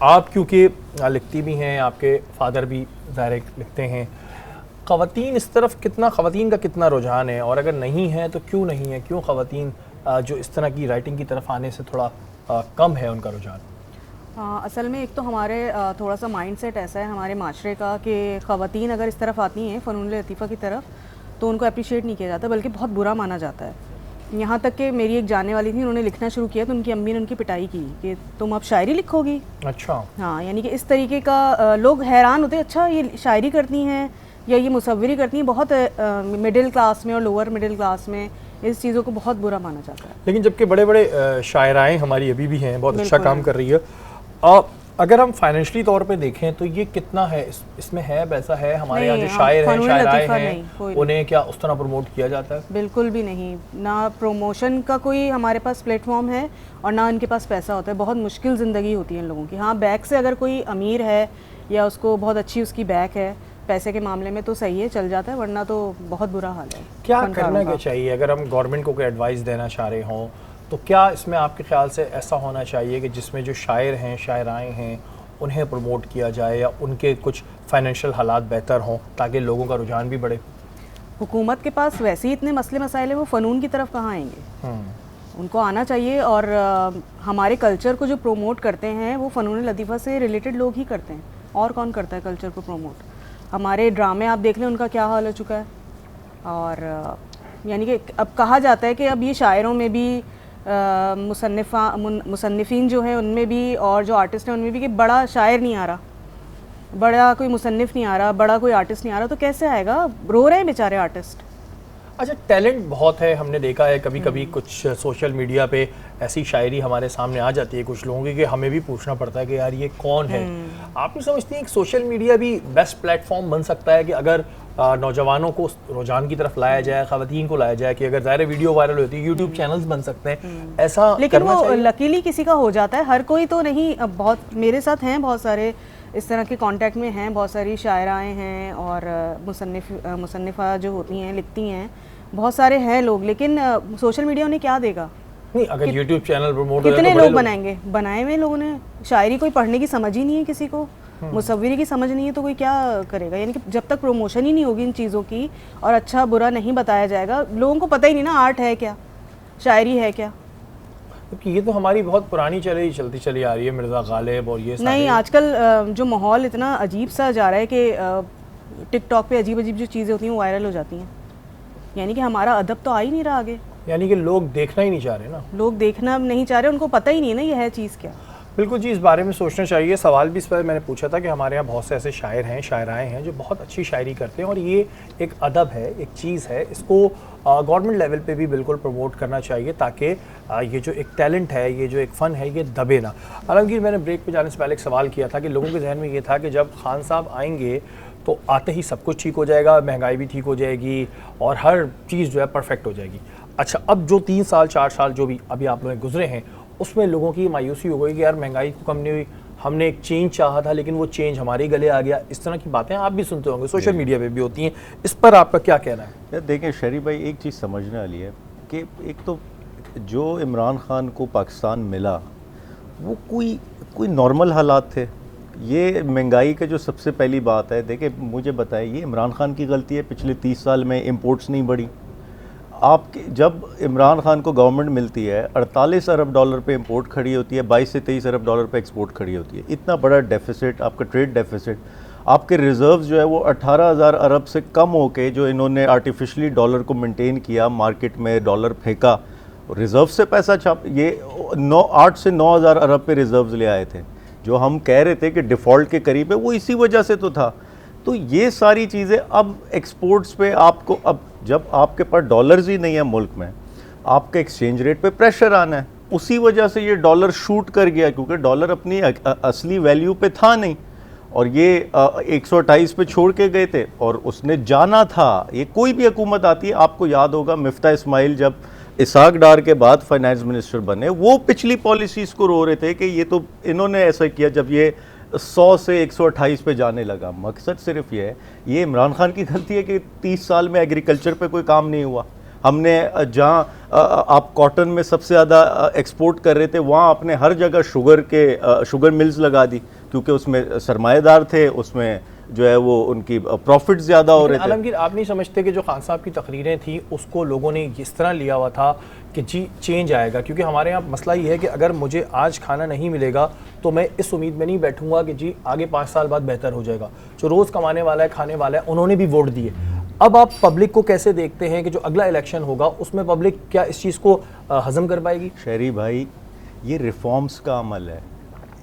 आप क्योंकि लिखती भी हैं, आपके फादर भी ज़ाहिर लिखते हैं, ख़वातीन इस तरफ ख़वातीन का कितना रुझान है, और अगर नहीं है तो क्यों नहीं है? क्यों ख़वातीन जो इस तरह की राइटिंग की तरफ आने से थोड़ा कम है उनका रुझान? असल में एक तो हमारे थोड़ा सा माइंडसेट ऐसा है हमारे माशरे का कि ख़वातीन अगर इस तरफ आती हैं फ़नून लतीफ़ा की तरफ तो उनको अप्रिशिएट नहीं किया जाता, बल्कि बहुत बुरा माना जाता है। यहाँ तक कि मेरी एक जाने वाली थी, उन्होंने लिखना शुरू किया तो उनकी अम्मी ने उनकी पिटाई की कि तुम अब शायरी लिखोगी। अच्छा। हाँ, यानी कि इस तरीके का लोग हैरान होते, अच्छा ये शायरी करती हैं या ये मुसव्विरी करती हैं। बहुत मिडिल क्लास में और लोअर मिडिल क्लास में इस चीज़ों को बहुत बुरा माना जाता है। लेकिन जबकि बड़े बड़े शायराएँ हमारी अभी भी हैं, बहुत अच्छा काम कर रही है। अगर हम फाइनेंशियली तौर पे देखें तो ये कितना है, इसमें है पैसा है? हमारे यहाँ जो शायर हैं, शायराएँ हैं, उन्हें क्या उस तरह प्रमोट किया जाता है? बिल्कुल भी नहीं, ना प्रमोशन का कोई हमारे पास प्लेटफॉर्म है और ना इनके पास पैसा होता है। बहुत मुश्किल ज़िंदगी होती है इन लोगों की। हाँ, बैक से अगर कोई अमीर है या उसको बहुत अच्छी उसकी बैक है पैसे के मामले में तो सही है, चल जाता है, वरना तो बहुत बुरा हाल है। क्या करना क्या चाहिए अगर हम गवर्नमेंट को कोई एडवाइस देना चाह रहे हों तो क्या इसमें आपके ख्याल से ऐसा होना चाहिए कि जिसमें जो शायर हैं, शायराएँ हैं, उन्हें प्रमोट किया जाए या उनके कुछ फाइनेंशियल हालात बेहतर हों ताकि लोगों का रुझान भी बढ़े? हुकूमत के पास वैसे ही इतने मसले मसाइल हैं, वो फ़नून की तरफ कहाँ आएंगे? उनको आना चाहिए। और हमारे कल्चर को जो प्रमोट करते हैं वो फ़नून लतीफ़ा से रिलेटेड लोग ही करते हैं, और कौन करता है कल्चर को प्रमोट? हमारे ड्रामे आप देख लें, उनका क्या हाल हो चुका है। और यानी कि अब कहा जाता है कि अब ये शायरों में भी मुसन्निफ़ीन जो है उनमें भी और जो आर्टिस्ट हैं उनमें भी कि बड़ा शायर नहीं आ रहा, बड़ा कोई मुसन्निफ़ नहीं आ रहा, बड़ा कोई आर्टिस्ट नहीं आ रहा, तो कैसे आएगा? रो रहे हैं बेचारे आर्टिस्ट। अच्छा, टैलेंट बहुत है, हमने देखा है कभी कभी कुछ सोशल मीडिया पे ऐसी शायरी हमारे सामने आ जाती है कुछ लोगों की कि हमें भी पूछना पड़ता है कि यार ये कौन है। आप नहीं समझती हैं कि सोशल मीडिया भी बेस्ट प्लेटफॉर्म बन सकता है कि अगर नौजवानों को रुझान की तरफ लाया जाए, ख़वातीन को लाया जाए, कि अगर ज़ाहिर वीडियो वायरल होती है, यूट्यूब चैनल्स बन सकते हैं, ऐसा लेकिन वो लकीली किसी का हो जाता है, हर कोई तो नहीं। अब बहुत मेरे साथ हैं, बहुत सारे इस तरह के कांटेक्ट में हैं, बहुत सारी शायराएँ हैं और मुसन्निफ़ा जो होती हैं, लिखती हैं, बहुत सारे हैं लोग। लेकिन सोशल मीडिया उन्हें क्या देगा? नहीं, अगर यूट्यूब चैनल प्रमोट कितने लोग बनाएंगे? बनाए हुए लोगों ने शायरी, कोई पढ़ने की समझ ही नहीं है किसी को, मुसव्विरी की समझ नहीं है, तो कोई क्या करेगा? यानी कि जब तक प्रमोशन ही नहीं होगी इन चीज़ों की और अच्छा बुरा नहीं बताया जाएगा, लोगों को पता ही नहीं ना आर्ट है क्या, शायरी है क्या। क्योंकि ये तो हमारी बहुत पुरानी चलती चली आ रही है, मिर्ज़ा गालिब और ये नहीं, आजकल जो माहौल इतना अजीब सा जा रहा है कि टिकटॉक पे अजीब अजीब जो चीज़ें होती हैं वो वायरल हो जाती हैं। यानी कि हमारा अदब तो आ ही नहीं रहा आगे। यानी कि लोग देखना ही नहीं चाह रहे ना, लोग देखना नहीं चाह रहे, उनको पता ही नहीं है ना ये है चीज़ क्या। बिल्कुल जी, इस बारे में सोचना चाहिए। सवाल भी इस पर मैंने पूछा था कि हमारे यहाँ बहुत से ऐसे शायर हैं, शायराएँ हैं जो बहुत अच्छी शायरी करते हैं और ये एक अदब है, एक चीज़ है, इसको गवर्नमेंट लेवल पे भी बिल्कुल प्रमोट करना चाहिए ताकि ये जो एक टैलेंट है, ये जो एक फ़न है, ये दबे ना। हालांकि मैंने ब्रेक पे जाने से पहले एक सवाल किया था कि लोगों के जहन में ये था कि जब खान साहब आएंगे तो आते ही सब कुछ ठीक हो जाएगा, महंगाई भी ठीक हो जाएगी और हर चीज़ जो है परफेक्ट हो जाएगी। अच्छा, अब जो 3 साल 4 साल जो भी अभी आप लोग गुजरे हैं उसमें लोगों की मायूसी हो गई कि यार महंगाई को कम नहीं हुई, हमने एक चेंज चाहा था लेकिन वो चेंज हमारे गले आ गया। इस तरह की बातें आप भी सुनते होंगे, सोशल मीडिया पे भी होती हैं, इस पर आपका क्या कहना है? यार देखें शरीफ भाई, एक चीज़ समझने वाली है कि एक तो जो इमरान खान को पाकिस्तान मिला वो कोई नॉर्मल हालात थे। ये महंगाई का जो सबसे पहली बात है, देखिए मुझे बताए ये इमरान खान की गलती है? पिछले 30 साल में इंपोर्ट्स नहीं बढ़ी। आपके जब इमरान खान को गवर्नमेंट मिलती है 48 अरब डॉलर पे इंपोर्ट खड़ी होती है, 22 से 23 अरब डॉलर पे एक्सपोर्ट खड़ी होती है। इतना बड़ा डेफिसिट, आपका ट्रेड डेफिसिट, आपके रिजर्व्स जो है वो 18,000 अरब से कम होके जो इन्होंने आर्टिफिशली डॉलर को मेंटेन किया, मार्केट में डॉलर फेंका, रिजर्व से पैसा छाप, ये 8 से 9,000 अरब पे रिजर्व्स ले आए थे। जो हम कह रहे थे कि डिफ़ॉल्ट के करीब है, वो इसी वजह से तो था। तो ये सारी चीज़ें अब एक्सपोर्ट्स पे आपको, अब जब आपके पास डॉलर्स ही नहीं है मुल्क में, आपके एक्सचेंज रेट पे प्रेशर आना है। उसी वजह से ये डॉलर शूट कर गया, क्योंकि डॉलर अपनी असली वैल्यू पे था नहीं। और ये 128 पे छोड़ के गए थे और उसने जाना था। ये कोई भी हुकूमत आती है, आपको याद होगा मिफ्ता इस्माइल जब इसाक डार के बाद फाइनेंस मिनिस्टर बने, वो पिछली पॉलिसीज़ को रो रहे थे कि ये तो इन्होंने ऐसा किया जब ये 100 से 128 पे जाने लगा। मकसद सिर्फ ये है, ये इमरान खान की गलती है कि 30 साल में एग्रीकल्चर पे कोई काम नहीं हुआ। हमने जहाँ आप कॉटन में सबसे ज़्यादा एक्सपोर्ट कर रहे थे, वहाँ आपने हर जगह शुगर मिल्स लगा दी, क्योंकि उसमें सरमाएदार थे, उसमें जो है वो उनकी प्रॉफिट ज़्यादा हो रहे थे। आलमगीर, आप नहीं समझते कि जो खान साहब की तकरीरें थी उसको लोगों ने इस तरह लिया हुआ था कि जी चेंज आएगा? क्योंकि हमारे यहाँ मसला ये है कि अगर मुझे आज खाना नहीं मिलेगा तो मैं इस उम्मीद में नहीं बैठूंगा कि जी आगे 5 साल बाद बेहतर हो जाएगा। जो रोज़ कमाने वाला है, खाने वाला है, उन्होंने भी वोट दिए। अब आप पब्लिक को कैसे देखते हैं कि जो अगला इलेक्शन होगा उसमें पब्लिक क्या इस चीज़ को हजम कर पाएगी? शहरी भाई, ये रिफॉर्म्स का अमल है।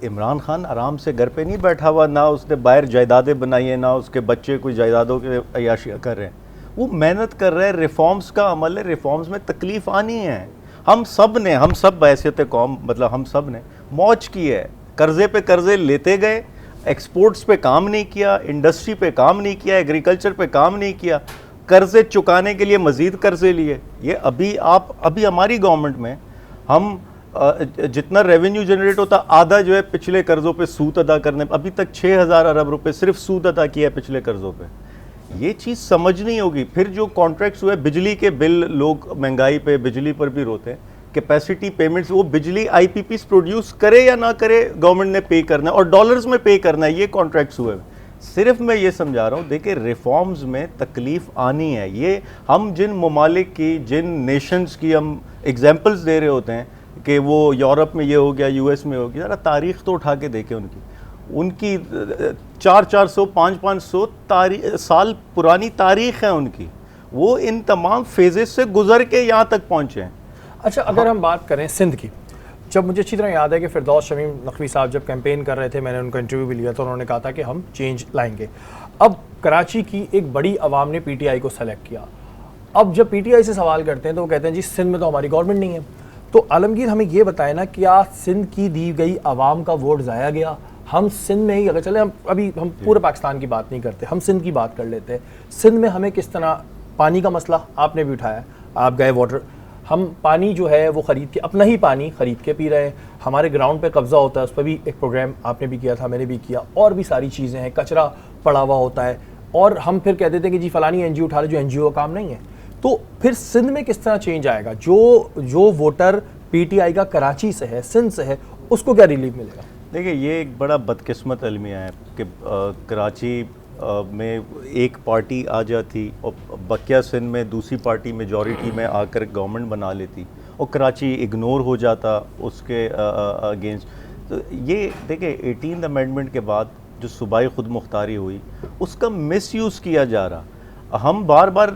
इमरान खान आराम से घर पे नहीं बैठा हुआ, ना उसने बाहर जायदादें बनाई हैं, ना उसके बच्चे कोई जायदादों के अयाशियाँ कर रहे हैं। वो मेहनत कर रहे हैं, रिफॉर्म्स का अमल है। रिफॉर्म्स में तकलीफ़ आनी है। हम सब हैसियत कौम, मतलब हम सब ने मौज की है, कर्ज़े पे कर्ज़े लेते गए, एक्सपोर्ट्स पे काम नहीं किया, इंडस्ट्री पे काम नहीं किया, एग्रीकल्चर पे काम नहीं किया, कर्ज़े चुकाने के लिए मज़ीद कर्ज़े लिए। ये अभी हमारी गवर्नमेंट में हम जितना रेवेन्यू जनरेट होता, आधा जो है पिछले कर्ज़ों पे सूद अदा करने, अभी तक 6000 अरब रुपए सिर्फ सूद अदा किया है पिछले कर्ज़ों पे। ये चीज़ समझनी होगी। फिर जो कॉन्ट्रैक्ट्स हुए, बिजली के बिल, लोग महंगाई पे बिजली पर भी रोते हैं, कैपेसिटी पेमेंट्स, वो बिजली आईपीपीस प्रोड्यूस करे या ना करे, गवर्नमेंट ने पे करना है और डॉलर्स में पे करना है। ये कॉन्ट्रैक्ट्स हुए। सिर्फ मैं ये समझा रहा हूँ, देखिए रिफॉर्म्स में तकलीफ़ आनी है। ये हम जिन ममालिक की, जिन नेशंस की हम एग्जाम्पल्स दे रहे होते हैं कि वो यूरोप में ये हो गया, यूएस में हो गया, ज़रा तारीख़ तो उठा के देखें उनकी 400 500 साल पुरानी तारीख़ है उनकी। वो इन तमाम फेजेस से गुजर के यहाँ तक पहुँचे हैं। अच्छा, अगर हम बात करें सिंध की, जब मुझे अच्छी तरह याद है कि फिरदौस शमीम नकवी साहब जब कैंपेन कर रहे थे, मैंने उनका इंटरव्यू भी लिया था, उन्होंने कहा था कि हम चेंज लाएंगे। अब कराची की एक बड़ी आवाम ने पीटीआई को सेलेक्ट किया। अब जब पीटीआई से सवाल करते हैं तो वो कहते हैं जी सिंध में तो हमारी गवर्नमेंट नहीं है। तो आलमगीर, हमें ये बताए ना, क्या सिंध की दी गई आवाम का वोट ज़ाया गया? हम सिंध में ही अगर चले, हम पूरे पाकिस्तान की बात नहीं करते, हम सिंध की बात कर लेते हैं। सिंध में हमें किस तरह, पानी का मसला आपने भी उठाया, आप गए वाटर, हम पानी जो है वो ख़रीद के, अपना ही पानी ख़रीद के पी रहे हैं। हमारे ग्राउंड पे कब्ज़ा होता है, उस पर भी एक प्रोग्राम आपने भी किया था, मैंने भी किया, और भी सारी चीज़ें हैं, कचरा पड़ा हुआ होता है, और हम फिर कह देते हैं कि जी फ़लानी एनजीओ उठा ले, जो एनजीओ का काम नहीं है। तो फिर सिंध में किस तरह चेंज आएगा? जो वोटर पीटीआई का कराची से है, सिंध से है, उसको क्या रिलीफ मिलेगा? देखिए, ये एक बड़ा बदकिस्मत अलमिया है कि कराची में एक पार्टी आ जाती और बकिया सिंध में दूसरी पार्टी मेजॉरिटी में आकर गवर्नमेंट बना लेती और कराची इग्नोर हो जाता उसके अगेंस्ट। तो ये देखिए, 18th अमेंडमेंट के बाद जो सूबाई खुद मुख्तारी हुई, उसका मिसयूज़ किया जा रहा। हम बार बार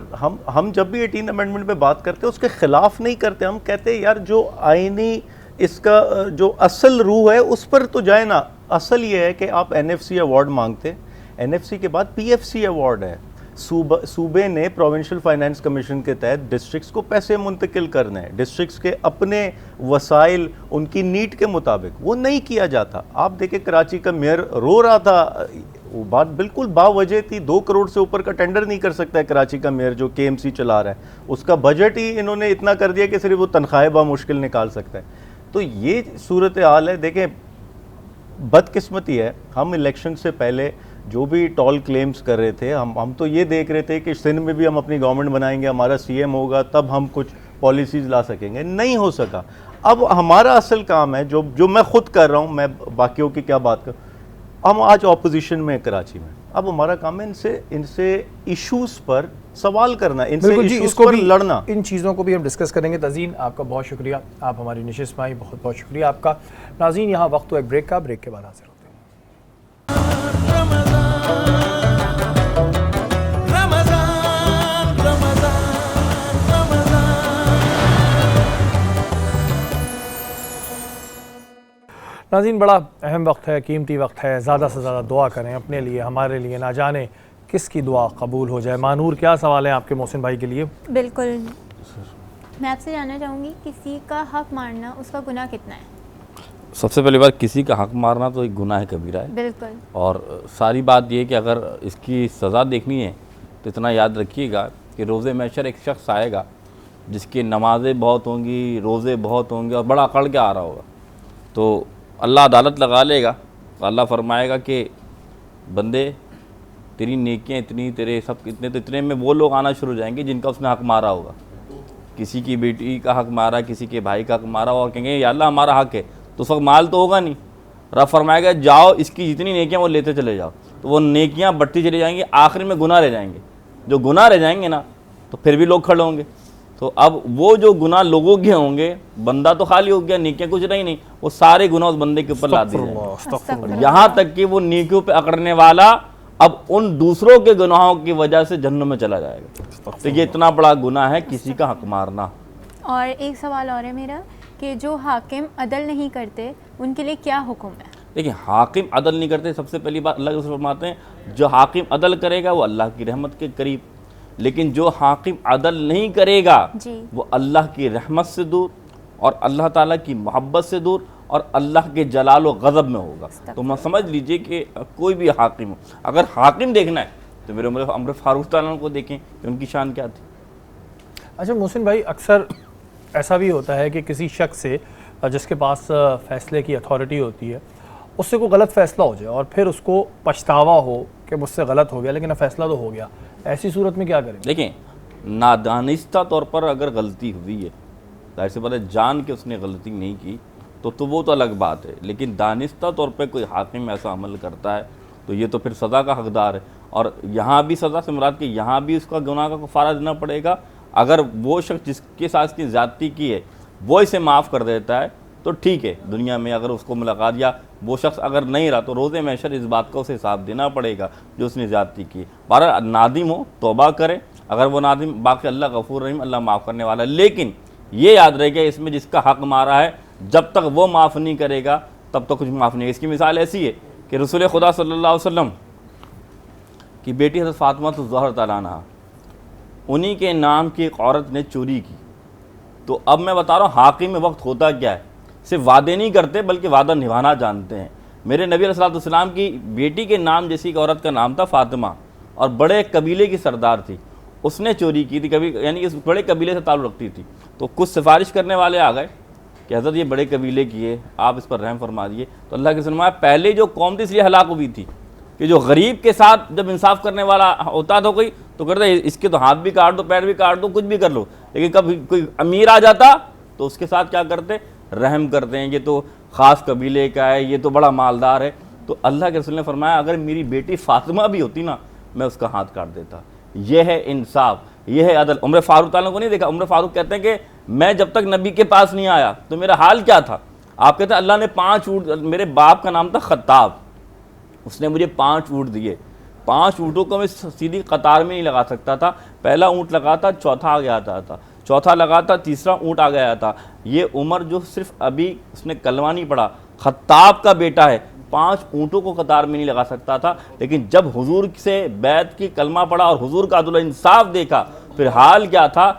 हम जब भी 18th अमेंडमेंट पे बात करते हैं उसके ख़िलाफ़ नहीं करते। हम कहते हैं यार जो आइनी इसका जो असल रूह है उस पर तो जाए ना। असल ये है कि आप एनएफसी अवार्ड मांगते, एनएफसी के बाद पीएफसी अवार्ड है। सूबे ने प्रोविंशियल फाइनेंस कमीशन के तहत डिस्ट्रिक्ट्स को पैसे मुंतकिल करने हैं, डिस्ट्रिक्ट्स के अपने वसाइल उनकी नीड के मुताबिक, वो नहीं किया जाता। आप देखें, कराची का मेयर रो रहा था, वो बात बिल्कुल बावजह थी। 2 करोड़ से ऊपर का टेंडर नहीं कर सकता है कराची का मेयर जो केएमसी चला रहा है, उसका बजट ही इन्होंने इतना कर दिया कि सिर्फ वो तनख्वाहें बामुश्किल निकाल सकता है। तो ये सूरत हाल है। देखें, बदकिस्मती है, हम इलेक्शन से पहले जो भी टॉल क्लेम्स कर रहे थे, हम तो ये देख रहे थे कि सिंध में भी हम अपनी गवर्नमेंट बनाएंगे, हमारा सीएम होगा, तब हम कुछ पॉलिसीज़ ला सकेंगे। नहीं हो सका। अब हमारा असल काम है जो मैं खुद कर रहा हूँ, मैं बाकियों की क्या बात कर, हम आज ऑपोजिशन में कराची में, अब हमारा काम है इनसे इश्यूज़ पर सवाल करना, इनसे इश्यूज़ पर लड़ना। इन चीज़ों को भी हम डिस्कस करेंगे। तज़ीन, आपका बहुत शुक्रिया, आप हमारी नशिस्त में आई, बहुत बहुत शुक्रिया आपका। नाज़रीन, यहाँ वक्त हो एक ब्रेक का, ब्रेक के बाद हाजिर होते हैं। नाज़रीन, बड़ा अहम वक्त है, कीमती वक्त है, ज़्यादा से ज़्यादा दुआ करें अपने लिए, हमारे लिए, ना जाने किसकी दुआ कबूल हो जाए। मानूर, क्या सवाल है आपके मोहसिन भाई के लिए? बिल्कुल, मैं आपसे जानना चाहूँगी, किसी का हक मारना उसका गुनाह कितना है? सबसे पहली बात, किसी का हक मारना तो एक गुनाह कबीरा है। बिल्कुल। और सारी बात ये है कि अगर इसकी सज़ा देखनी है तो इतना याद रखिएगा कि रोज़े महशर एक शख्स आएगा जिसकी नमाज़ें बहुत होंगी, रोज़े बहुत होंगे और बड़ा अकड़ के आ रहा होगा, तो अल्लाह अदालत लगा लेगा। तो अल्लाह फरमाएगा कि बंदे तेरी नेकियां इतनी, तेरे सब इतने, तो इतने में वो लोग आना शुरू हो जाएंगे जिनका उसने हक मारा होगा। किसी की बेटी का हक मारा, किसी के भाई का हक मारा, और कहेंगे या अल्लाह हमारा हक है, तो उस वक्त माल तो होगा नहीं। रब फरमाएगा जाओ इसकी जितनी नेकियां वो लेते चले जाओ, तो वो नेकियां बढ़ती चली जाएंगी, आखिर में गुनाह रह जाएंगे। जो गुनाह रह जाएंगे ना तो फिर भी लोग खड़े होंगे। तो अब वो जो गुनाह लोगों के होंगे, बंदा तो खाली हो गया, नेकियां कुछ रही नहीं, वो सारे गुनाह उस बंदे के ऊपर लाद दिए जाएंगे। यहाँ तक कि वो नेकियों पे अकड़ने वाला अब उन दूसरों के गुनाहों की वजह से जन्नत में चला जाएगा। तो ये इतना बड़ा गुनाह है किसी का हक मारना। और एक सवाल और है मेरा कि जो हाकिम अदल नहीं करते उनके लिए क्या हुक्म है? देखिए, हाकिम अदल नहीं करते, सबसे पहली बात अल्लाह के फरमाते हैं जो हाकिम अदल करेगा वो अल्लाह की रहमत के करीब, लेकिन जो हाकिम अदल नहीं करेगा जी। वो अल्लाह की रहमत से दूर और अल्लाह ताला की मोहब्बत से दूर और अल्लाह के जलाल व गज़ब में होगा। तो मैं समझ लीजिए कि कोई भी हाकिम हो, अगर हाकिम देखना है तो मेरे उमर फारूक ताला को देखें कि उनकी शान क्या थी। अच्छा मोहसिन भाई, अक्सर ऐसा भी होता है कि किसी शख्स से जिसके पास फ़ैसले की अथॉरिटी होती है, उससे कोई गलत फ़ैसला हो जाए और फिर उसको पछतावा हो कि मुझसे गलत हो गया, लेकिन अब फ़ैसला तो हो गया, ऐसी सूरत में क्या करें? देखें, नादानिस्ता तौर पर अगर गलती हुई है, जाहिर सी बात है जान के उसने गलती नहीं की तो वो तो अलग बात है, लेकिन दानिस्ता तौर पे कोई हाकिम ऐसा अमल करता है तो ये तो फिर सज़ा का हकदार है। और यहाँ भी सज़ा से मुराद कि यहाँ भी उसका गुनाह का कफ़ारा देना पड़ेगा। अगर वो शख्स जिसके साथ इसकी ज़्यादती की है वो इसे माफ़ कर देता है तो ठीक है दुनिया में, अगर उसको मुलाकात, या वो शख्स अगर नहीं रहा तो रोज़े महशर इस बात का उसे हिसाब देना पड़ेगा जो उसने ज़्यादती की। बारह नादिम हो, तौबा करे, अगर वो नादिम, बाकी अल्लाह गफूर रहीम, अल्लाह माफ़ करने वाला है। लेकिन ये याद रहेगा इसमें जिसका हक मारा है जब तक वो माफ़ नहीं करेगा तब तक कुछ माफ़ नहीं है। इसकी मिसाल ऐसी है कि रसूल खुदा सल्लल्लाहु अलैहि वसल्लम की बेटी हज़रत फातिमा ज़हरा तआला अन्हा, उन्हीं के नाम की एक औरत ने चोरी की। तो अब मैं बता रहा हूँ हाकिम में वक्त होता क्या है, सिर्फ वादे नहीं करते बल्कि वादा निभाना जानते हैं। मेरे नबी अलैहि सल्लम की बेटी के नाम जैसी एक औरत का नाम था फातिमा और बड़े कबीले की सरदार थी, उसने चोरी की थी, कभी यानी इस बड़े कबीले से ताल्लुक़ रखती थी। तो कुछ सिफारिश करने वाले आ गए कि हज़रत ये बड़े कबीले की है, आप इस पर रहम फरमा दिए। तो अल्लाह के फरमाया पहले जो कौम थी इसलिए हलाक हुई थी कि जो गरीब के साथ जब इंसाफ करने वाला होता तो कोई तो करता इसके तो हाथ भी काट दो, पैर भी काट दो, कुछ भी कर लो, लेकिन कभी कोई अमीर आ जाता तो उसके साथ क्या करते, रहम करते हैं, ये तो ख़ास कबीले का है, ये तो बड़ा मालदार है। तो अल्लाह के रसूल ने फरमाया अगर मेरी बेटी फातिमा भी होती ना मैं उसका हाथ काट देता। यह है इंसाफ, यह है अदल। उमर फारूक ताला को नहीं देखा, उमर फारूक कहते हैं कि मैं जब तक नबी के पास नहीं आया तो मेरा हाल क्या था। आप कहते हैं अल्लाह ने 5 ऊँट, मेरे बाप का नाम था खत्ताब, उसने मुझे 5 ऊँट दिए, 5 ऊँटों को मैं सीधी कतार में नहीं लगा सकता था, पहला ऊँट लगा था, चौथा आ गया था, चौथा लगा था, तीसरा ऊँट आ गया था। ये उमर जो सिर्फ अभी उसने कलमा नहीं पढ़ा, खत्ताब का बेटा है, 5 ऊँटों को कतार में नहीं लगा सकता था, लेकिन जब हुजूर से बैत की कलमा पढ़ा और हुजूर का अदल इंसाफ देखा फिर हाल क्या था,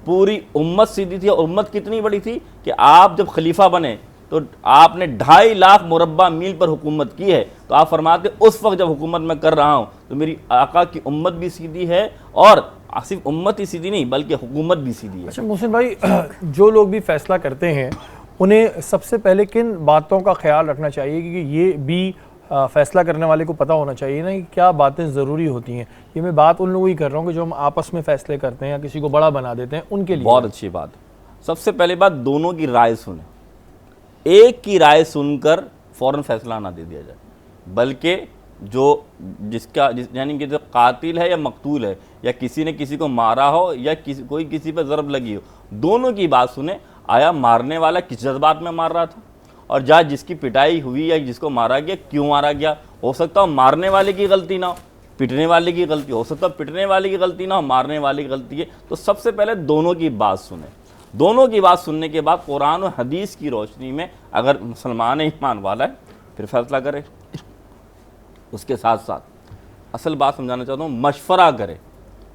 पूरी उम्मत सीधी थी। और उम्मत कितनी बड़ी थी कि आप जब खलीफा बने तो आपने 2.5 लाख मुरब्बा मील पर हुकूमत की है। तो आप फरमाते उस वक्त जब हुकूमत मैं कर रहा हूँ तो मेरी आका की उम्मत भी सीधी है और सिर्फ उम्मत ही सीधी नहीं बल्कि हुकूमत भी सीधी है। अच्छा मोहसिन भाई, जो लोग भी फैसला करते हैं उन्हें सबसे पहले किन बातों का ख्याल रखना चाहिए, क्योंकि ये भी फैसला करने वाले को पता होना चाहिए ना कि क्या बातें ज़रूरी होती हैं। ये मैं बात उन लोगों की कर रहा हूँ कि जो हम आपस में फ़ैसले करते हैं या किसी को बड़ा बना देते हैं, उनके लिए। बहुत अच्छी बात। सबसे पहले बात, दोनों की राय सुने, एक की राय सुनकर फ़ौरन फैसला ना दे दिया जाए, बल्कि यानी कि जो कातिल है या मकतूल है या किसी ने किसी को मारा हो या कोई किसी पर ज़रब लगी हो, दोनों की बात सुने। आया मारने वाला किस जज्बात में मार रहा था और जहाँ जिसकी पिटाई हुई या जिसको मारा गया क्यों मारा गया। हो सकता हो मारने वाले की गलती ना हो, पिटने वाले की गलती हो सकता हो, पिटने वाले की गलती ना हो, मारने वाले की गलती है। तो सबसे पहले दोनों की बात सुने। दोनों की बात सुनने के बाद कुरान और हदीस की रोशनी में अगर मुसलमान ईमान वाला है फिर फैसला करे। उसके साथ साथ असल बात समझाना चाहता हूँ, मशवरा करे।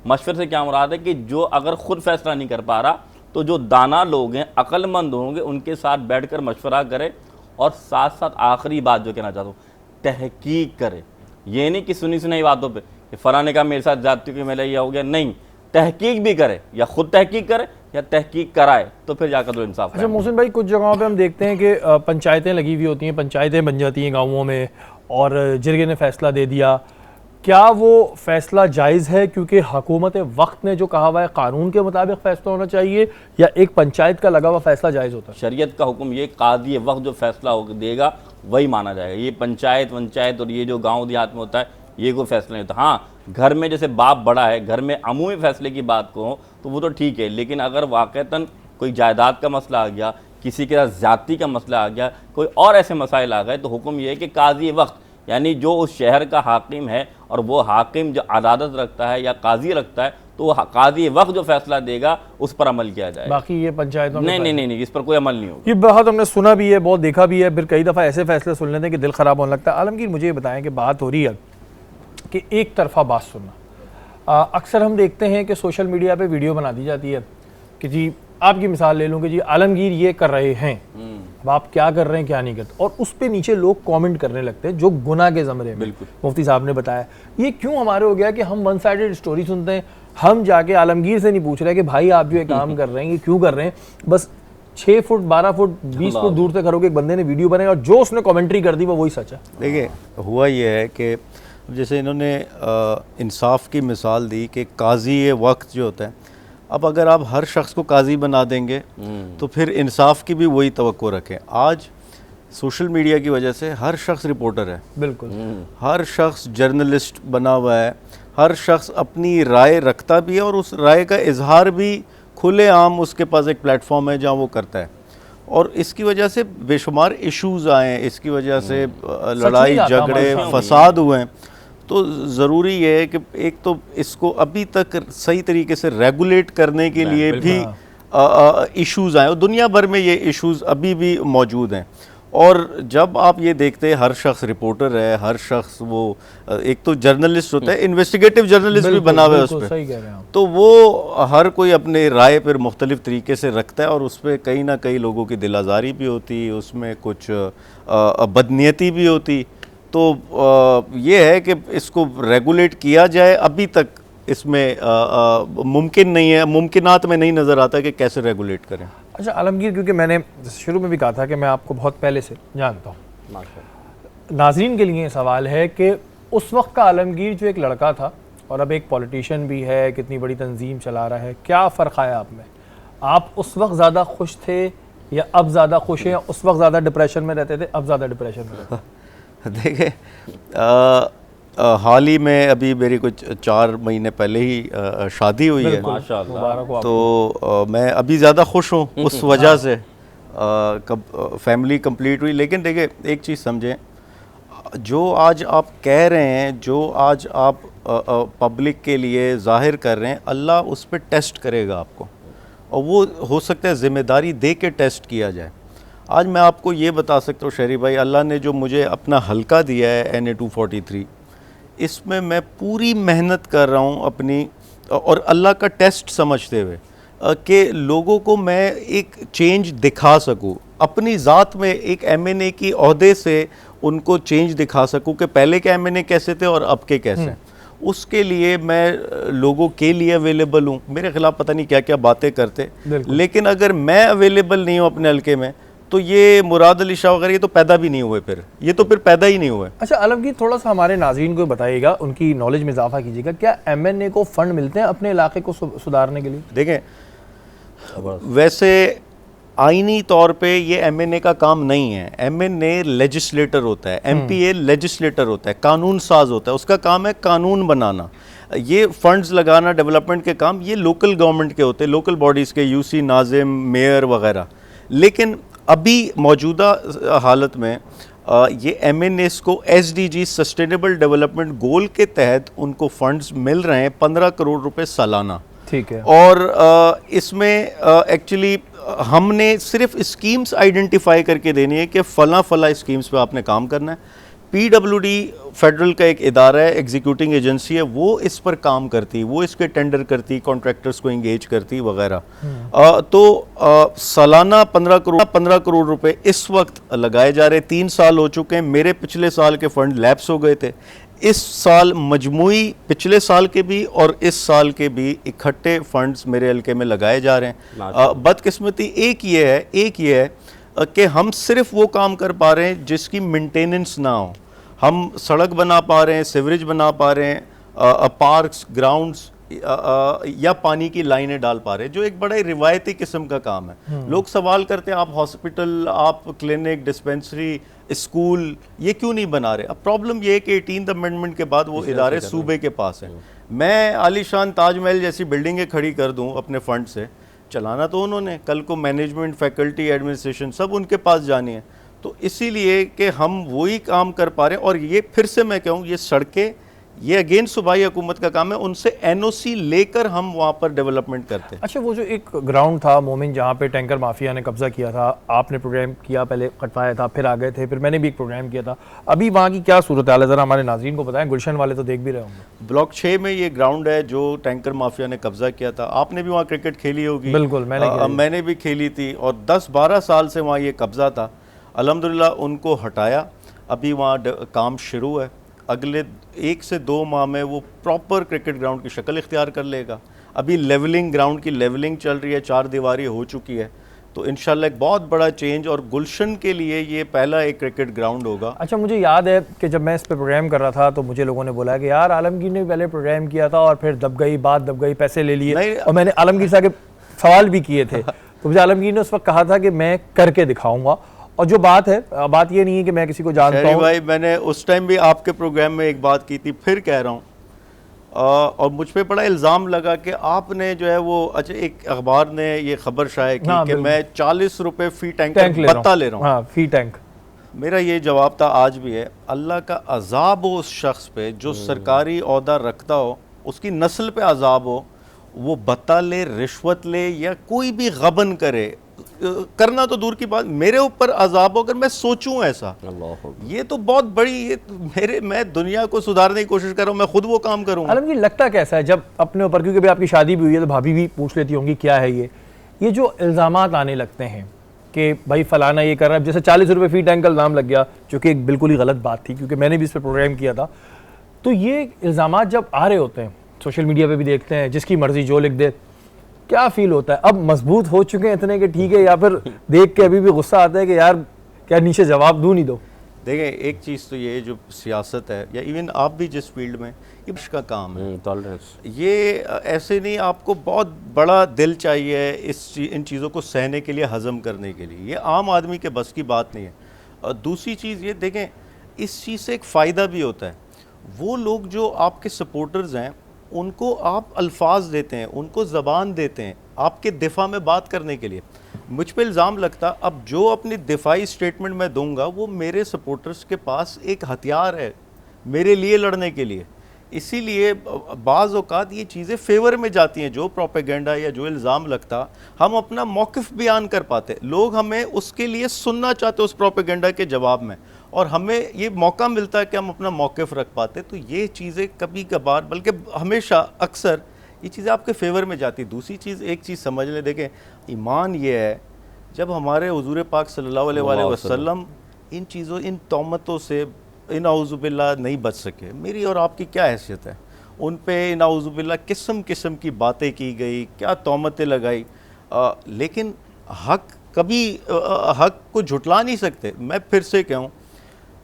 मशवरे से क्या मुराद है कि जो अगर ख़ुद फैसला नहीं कर पा रहा तो जो दाना लोग हैं, अक्लमंद होंगे, उनके साथ बैठकर मशवरा करे और साथ साथ आखिरी बात जो कहना चाहता हूँ, तहकीक करे। ये नहीं कि सुनी सुनाई बातों पे कि फलां ने कहा मेरे साथ जाती कि मेरा ये हो गया, नहीं, तहकीक भी करे, या खुद तहकीक करे या तहकीक कराए, तो फिर जाकर तो इंसाफ। अच्छा मोहसिन भाई, कुछ जगहों पे हम देखते हैं कि पंचायतें लगी हुई होती हैं, पंचायतें बन जाती हैं गाँवों में और जिरगे ने फैसला दे दिया, क्या वो फैसला जायज़ है क्योंकि हुकूमत वक्त ने जो कहा हुआ है कानून के मुताबिक फैसला होना चाहिए, या एक पंचायत का लगा हुआ फैसला जायज़ होता है? शरीयत का हुक्म ये, कादी वक्त जो फैसला देगा वही माना जाएगा। ये पंचायत और ये जो गांव देहात में होता है ये कोई फैसला नहीं होता। हाँ, घर में जैसे बाप बड़ा है, घर में अमूमी फैसले की बात को तो वो तो ठीक है, लेकिन अगर वाक़तन कोई जायदाद का मसला आ गया, किसी के साथ ज़्यादती का मसला आ गया, कोई और ऐसे मसाइल आ गए, तो हुक्म ये है कि काजी वक्त, यानी जो उस शहर का हाकिम है और वो हाकिम जो अदालत रखता है या काजी रखता है, तो वो काजी वक्त जो फैसला देगा उस पर अमल किया जाए। बाकी ये पंचायतों में नहीं, इस पर कोई अमल नहीं होगा। ये बहुत हमने सुना भी है, बहुत देखा भी है, फिर कई दफ़ा ऐसे फैसले सुन लेते हैं कि दिल ख़राब होने लगता है। आलमगीर, मुझे ये बताएं कि बात हो रही है कि एक तरफा बात सुनना, अक्सर हम देखते हैं कि सोशल मीडिया पे वीडियो बना दी जाती है कि जी, आपकी मिसाल ले लूँ कि जी आलमगीर ये कर रहे हैं, अब आप क्या कर रहे हैं क्या नहीं करते, और उस पे नीचे लोग कमेंट करने लगते हैं जो गुनाह के ज़मरे में। बिल्कुल, मुफ्ती साहब ने बताया ये क्यों हमारे हो गया कि हम वन साइडेड स्टोरी सुनते हैं, हम जाके आलमगीर से नहीं पूछ रहे कि भाई आप जो ये काम कर रहे हैं ये क्यों कर रहे हैं। बस 6 फुट 12 फुट 20 फुट दूर से खड़े होकर एक बंदे ने वीडियो बनाई और जो उसने कमेंट्री कर दी वो वही सच है। देखिए, हुआ ये है कि जैसे इन्होंने इंसाफ की मिसाल दी कि काजी वक्त जो होता है, अब अगर आप हर शख्स को काजी बना देंगे तो फिर इंसाफ की भी वही तवक्को रखें। आज सोशल मीडिया की वजह से हर शख्स रिपोर्टर है, बिल्कुल, हर शख्स जर्नलिस्ट बना हुआ है, हर शख्स अपनी राय रखता भी है और उस राय का इजहार भी खुलेआम उसके पास एक प्लेटफॉर्म है जहाँ वो करता है। और इसकी वजह से बेशुमार इश्यूज़ आए हैं, इसकी वजह से लड़ाई झगड़े फसाद हुए हैं। तो ज़रूरी ये है कि एक तो इसको अभी तक सही तरीके से रेगुलेट करने के लिए भी इश्यूज़ आए और दुनिया भर में ये इश्यूज़ अभी भी मौजूद हैं। और जब आप ये देखते हैं हर शख्स रिपोर्टर है, हर शख्स वो एक तो जर्नलिस्ट होता है, इन्वेस्टिगेटिव जर्नलिस्ट भी बना हुआ है उस पर, तो वो हर कोई अपने राय पर मुख्तलिफ तरीके से रखता है और उस पर कहीं ना कहीं लोगों की दिल आज़ारी भी होती, उसमें कुछ बदनीयती भी होती। तो ये है कि इसको रेगुलेट किया जाए, अभी तक इसमें मुमकिन नहीं है, मुमकिनात में नहीं नज़र आता कि कैसे रेगुलेट करें। अच्छा आलमगीर, क्योंकि मैंने शुरू में भी कहा था कि मैं आपको बहुत पहले से जानता हूँ, नाज़रीन के लिए सवाल है कि उस वक्त का आलमगीर जो एक लड़का था और अब एक पॉलिटिशियन भी है, कितनी बड़ी तंजीम चला रहा है, क्या फ़र्क आया आप में? आप उस वक्त ज़्यादा खुश थे या अब ज़्यादा खुश हैं, या उस वक्त ज़्यादा डिप्रेशन में रहते थे अब ज़्यादा डिप्रेशन में रहते? देखिए, हाल ही में अभी मेरी कुछ 4 महीने पहले ही शादी हुई है, माशाअल्लाह, तो मैं अभी ज़्यादा खुश हूँ उस वजह से, फैमिली कंप्लीट हुई। लेकिन देखिए एक चीज़ समझें, जो आज आप कह रहे हैं, जो आज आप पब्लिक के लिए ज़ाहिर कर रहे हैं, अल्लाह उस पर टेस्ट करेगा आपको, और वो हो सकता है ज़िम्मेदारी दे के टेस्ट किया जाए। आज मैं आपको ये बता सकता हूँ शरीफ भाई, अल्लाह ने जो मुझे अपना हल्का दिया है NA 243, इसमें मैं पूरी मेहनत कर रहा हूँ अपनी, और अल्लाह का टेस्ट समझते हुए कि लोगों को मैं एक चेंज दिखा सकूँ, अपनी ज़ात में एक MNA की ओहदे से उनको चेंज दिखा सकूँ कि पहले के MNA कैसे थे और अब के कैसे हैं। उसके लिए मैं लोगों के लिए अवेलेबल हूँ। मेरे खिलाफ पता नहीं क्या क्या बातें करते, लेकिन अगर मैं अवेलेबल नहीं हूँ अपने हल्के में, तो ये मुराद अली शाह वगैरह ये तो पैदा भी नहीं हुए, फिर ये तो फिर पैदा ही नहीं हुए। अच्छा आलमगीर, थोड़ा सा हमारे नाज़रीन को बताइएगा, उनकी नॉलेज में इजाफा कीजिएगा, क्या MNA को फ़ंड मिलते हैं अपने इलाके को सुधारने के लिए? देखें, वैसे आईनी तौर पे ये MNA का काम नहीं है। MNA लेजिस्लेटर होता है, MPA लेजिस्लेटर होता है, कानून साज होता है, उसका काम है कानून बनाना। ये फंड्स लगाना, डेवलपमेंट के काम ये लोकल गवर्नमेंट के होते हैं, लोकल बॉडीज़ के, UC, नाज़िम, मेयर वगैरह। लेकिन अभी मौजूदा हालत में ये MNAs को SDG सस्टेनेबल डेवलपमेंट गोल के तहत उनको फंड्स मिल रहे हैं 15 करोड़ रुपए सालाना। ठीक है। और इसमें एक्चुअली हमने सिर्फ स्कीम्स आइडेंटिफाई करके देनी है कि फ़ला स्कीम्स पे आपने काम करना है, PWD फेडरल का एक इदारा है, एग्जीक्यूटिंग एजेंसी है, वो इस पर काम करती, वो इसके टेंडर करती, कॉन्ट्रैक्टर्स को इंगेज करती वगैरह। सालाना 15 करोड़ रुपए इस वक्त लगाए जा रहे। 3 साल हो चुके हैं, मेरे पिछले साल के फंड लैप्स हो गए थे। इस साल मजमूई पिछले साल के भी और इस साल के भी इकट्ठे फंड्स मेरे हल्के में लगाए जा रहे हैं। बदकिस्मती एक ये है कि हम सिर्फ वो काम कर पा रहे हैं जिसकी मेंटेनेंस ना हो। हम सड़क बना पा रहे हैं, सीवरेज बना पा रहे हैं, पार्क्स, ग्राउंड्स या पानी की लाइनें डाल पा रहे हैं, जो एक बड़ा ही रिवायती किस्म का काम है। लोग सवाल करते हैं आप हॉस्पिटल, आप क्लिनिक, डिस्पेंसरी, स्कूल ये क्यों नहीं बना रहे? अब प्रॉब्लम ये है कि 18th अमेंडमेंट के बाद वो इदारे सूबे के पास हैं। मैं आलीशान ताजमहल जैसी बिल्डिंगें खड़ी कर दूं अपने फंड से, चलाना तो उन्होंने, कल को मैनेजमेंट, फैकल्टी, एडमिनिस्ट्रेशन सब उनके पास जानी है। तो इसीलिए कि हम वही काम कर पा रहे हैं। और ये फिर से मैं कहूँ, ये सड़कें, ये अगेन सूबाई हुकूमत का काम है, उनसे NOC लेकर हम वहाँ पर डेवलपमेंट करते हैं। अच्छा, वो जो एक ग्राउंड था मोमिन जहाँ पे टैंकर माफिया ने कब्जा किया था, आपने प्रोग्राम किया, पहले कटवाया था, फिर आ गए थे, फिर मैंने भी एक प्रोग्राम किया था, अभी वहाँ की क्या सूरत हाल है ज़रा हमारे नाज़रीन को बताएं, गुलशन वाले तो देख भी रहे होंगे। ब्लॉक 6 में ये ग्राउंड है जो टैंकर माफिया ने कब्जा किया था। आपने भी वहाँ क्रिकेट खेली होगी। बिल्कुल, मैंने भी खेली थी और 10-12 साल से वहाँ ये कब्जा था। अल्हम्दुलिल्लाह उनको हटाया, अभी वहाँ काम शुरू है। अगले 1 से 2 माह में वो प्रॉपर क्रिकेट ग्राउंड की शक्ल इख्तियार कर लेगा। अभी लेवलिंग, ग्राउंड की लेवलिंग चल रही है, 4 दीवारी हो चुकी है, तो इंशाल्लाह एक बहुत बड़ा चेंज, और गुलशन के लिए ये पहला एक क्रिकेट ग्राउंड होगा। अच्छा, मुझे याद है कि जब मैं इस पर प्रोग्राम कर रहा था तो मुझे लोगों ने बोला कि यार आलमगीर ने पहले प्रोग्राम किया था और फिर दब गई, पैसे ले लिए, और मैंने आलमगीर साहब के सवाल भी किए थे तो मुझे आलमगीर ने उस वक्त कहा था कि मैं करके दिखाऊंगा। और जो बात है, बात ये नहीं है कि मैं किसी को जानता हूँ भाई, मैंने उस टाइम भी आपके प्रोग्राम में एक बात की थी, फिर कह रहा हूँ, और मुझ पे बड़ा इल्ज़ाम लगा कि आपने जो है वो, अच्छा एक अखबार ने ये खबर शाया की कि मैं 40 रुपए फी टैंक बत्ता ले रहा हूँ। हाँ, फी टैंक। मेरा ये जवाब था, आज भी है, अल्लाह का अजाब हो उस शख्स पे जो सरकारी ओहदा रखता हो, उसकी नस्ल पे अजाब हो, वो बत्ता ले, रिश्वत ले या कोई भी गबन करे, करना तो दूर की बात, मेरे ऊपर अजाब हो अगर मैं सोचूं ऐसा, ये तो बहुत बड़ी, मैं दुनिया को सुधारने की कोशिश कर रहा हूँ, मैं खुद वो काम करूँगा। आलमगीर लगता कैसा है जब अपने ऊपर, क्योंकि आपकी शादी भी हुई है तो भाभी भी पूछ लेती होंगी क्या है ये जो इल्ज़ामात आने लगते हैं कि भाई फलाना ये कर रहा है, जैसे 40 रुपये फी टैंक का इल्ज़ाम लग गया, जो कि एक बिल्कुल ही गलत बात थी, क्योंकि मैंने भी इस पर प्रोग्राम किया था। तो ये इल्ज़ामात जब आ रहे होते हैं, सोशल मीडिया पे भी देखते हैं, जिसकी मर्जी जो लिख दे, क्या फील होता है? अब मजबूत हो चुके हैं इतने कि ठीक है, या फिर देख के अभी भी गुस्सा आता है कि यार क्या नीचे जवाब दूं नहीं दो? देखें, एक चीज़ तो ये जो सियासत है, या इवन आप भी जिस फील्ड में, ये का काम है, टॉलरेंस। ये ऐसे नहीं, आपको बहुत बड़ा दिल चाहिए इन चीज़ों को सहने के लिए, हज़म करने के लिए। ये आम आदमी के बस की बात नहीं है। और दूसरी चीज़ ये देखें, इस चीज़ से एक फ़ायदा भी होता है। वो लोग जो आपके सपोर्टर्स हैं, उनको आप अल्फाज देते हैं, उनको ज़बान देते हैं आपके दिफा में बात करने के लिए। मुझ पे इल्ज़ाम लगता, अब जो अपनी दिफाई स्टेटमेंट मैं दूंगा, वो मेरे सपोर्टर्स के पास एक हथियार है मेरे लिए लड़ने के लिए। इसीलिए बाज़ औक़ात ये चीज़ें फेवर में जाती हैं, जो प्रोपेगेंडा या जो इल्ज़ाम लगता, हम अपना मौक़िफ़ बयान कर पाते, लोग हमें उसके लिए सुनना चाहते उस प्रोपेगेंडा के जवाब में, और हमें ये मौका मिलता है कि हम अपना मौक़िफ़ रख पाते। तो ये चीज़ें कभी कभार, बल्कि हमेशा, अक्सर ये चीज़ें आपके फेवर में जाती। दूसरी चीज़, एक चीज़ समझ लें, देखें, ईमान ये है, जब हमारे हुज़ूर पाक सल्लल्लाहु अलैहि वसल्लम इन चीज़ों, इन तौमतों से नाउज़ुबिल्लाह नहीं बच सके, मेरी और आपकी क्या हैसियत है? उन पे नाउज़ुबिल्लाह किस्म किस्म की बातें की गई, क्या तौमतें लगाई, लेकिन हक कभी हक को झुटला नहीं सकते। मैं फिर से कहूँ,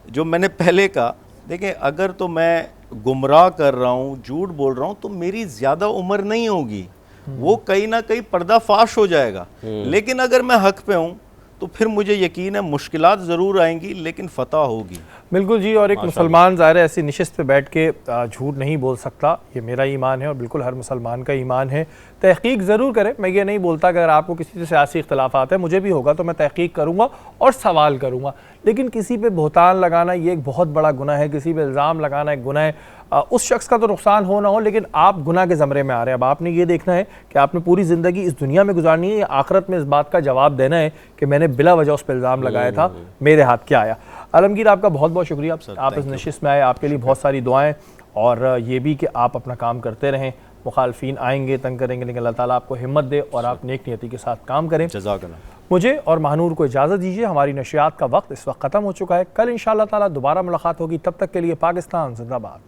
जो मैंने पहले कहा, देखें, अगर तो मैं गुमराह कर रहा हूँ, झूठ बोल रहा हूँ, तो मेरी ज़्यादा उम्र नहीं होगी, वो कहीं ना कहीं पर्दाफाश हो जाएगा। लेकिन अगर मैं हक पे हूँ तो फिर मुझे यकीन है मुश्किलात ज़रूर आएंगी, लेकिन फ़तह होगी। बिल्कुल जी, और एक मुसलमान ज़ाहिर है ऐसी निशिस्त पे बैठ के झूठ नहीं बोल सकता, ये मेरा ईमान है और बिल्कुल हर मुसलमान का ईमान है। तहकीक ज़रूर करें, मैं ये नहीं बोलता कि अगर आपको किसी से सियासी इख्तलाफात है, मुझे भी होगा तो मैं तहकीक करूँगा और सवाल करूँगा, लेकिन किसी पे बहतान लगाना ये एक बहुत बड़ा गुनाह है, किसी पे इल्ज़ाम लगाना एक गुनाह है। उस शख्स का तो नुकसान हो ना हो, लेकिन आप गुनाह के ज़मरे में आ रहे हैं। अब आपने ये देखना है कि आपने पूरी ज़िंदगी इस दुनिया में गुजारनी है या आखिरत में इस बात का जवाब देना है कि मैंने बिला वजह उस पर इल्ज़ाम लगाया था, मेरे हाथ क्या आया। आलमगीर, आपका बहुत बहुत शुक्रिया, सर, आप इस thank you. नशिस्त में आए, आपके लिए बहुत सारी दुआएं, और ये भी कि आप अपना काम करते रहें। मुखालफीन आएंगे, तंग करेंगे, लेकिन अल्लाह ताला आपको हिम्मत दे और आप नेक नियति के साथ काम करें। जज़ाकल्लाह। मुझे और महानूर को इजाज़त दीजिए, हमारी नशियात का वक्त इस वक्त ख़त्म हो चुका है। कल इंशाअल्लाह ताला दोबारा मुलाकात होगी, तब तक के लिए पाकिस्तान जिंदाबाद।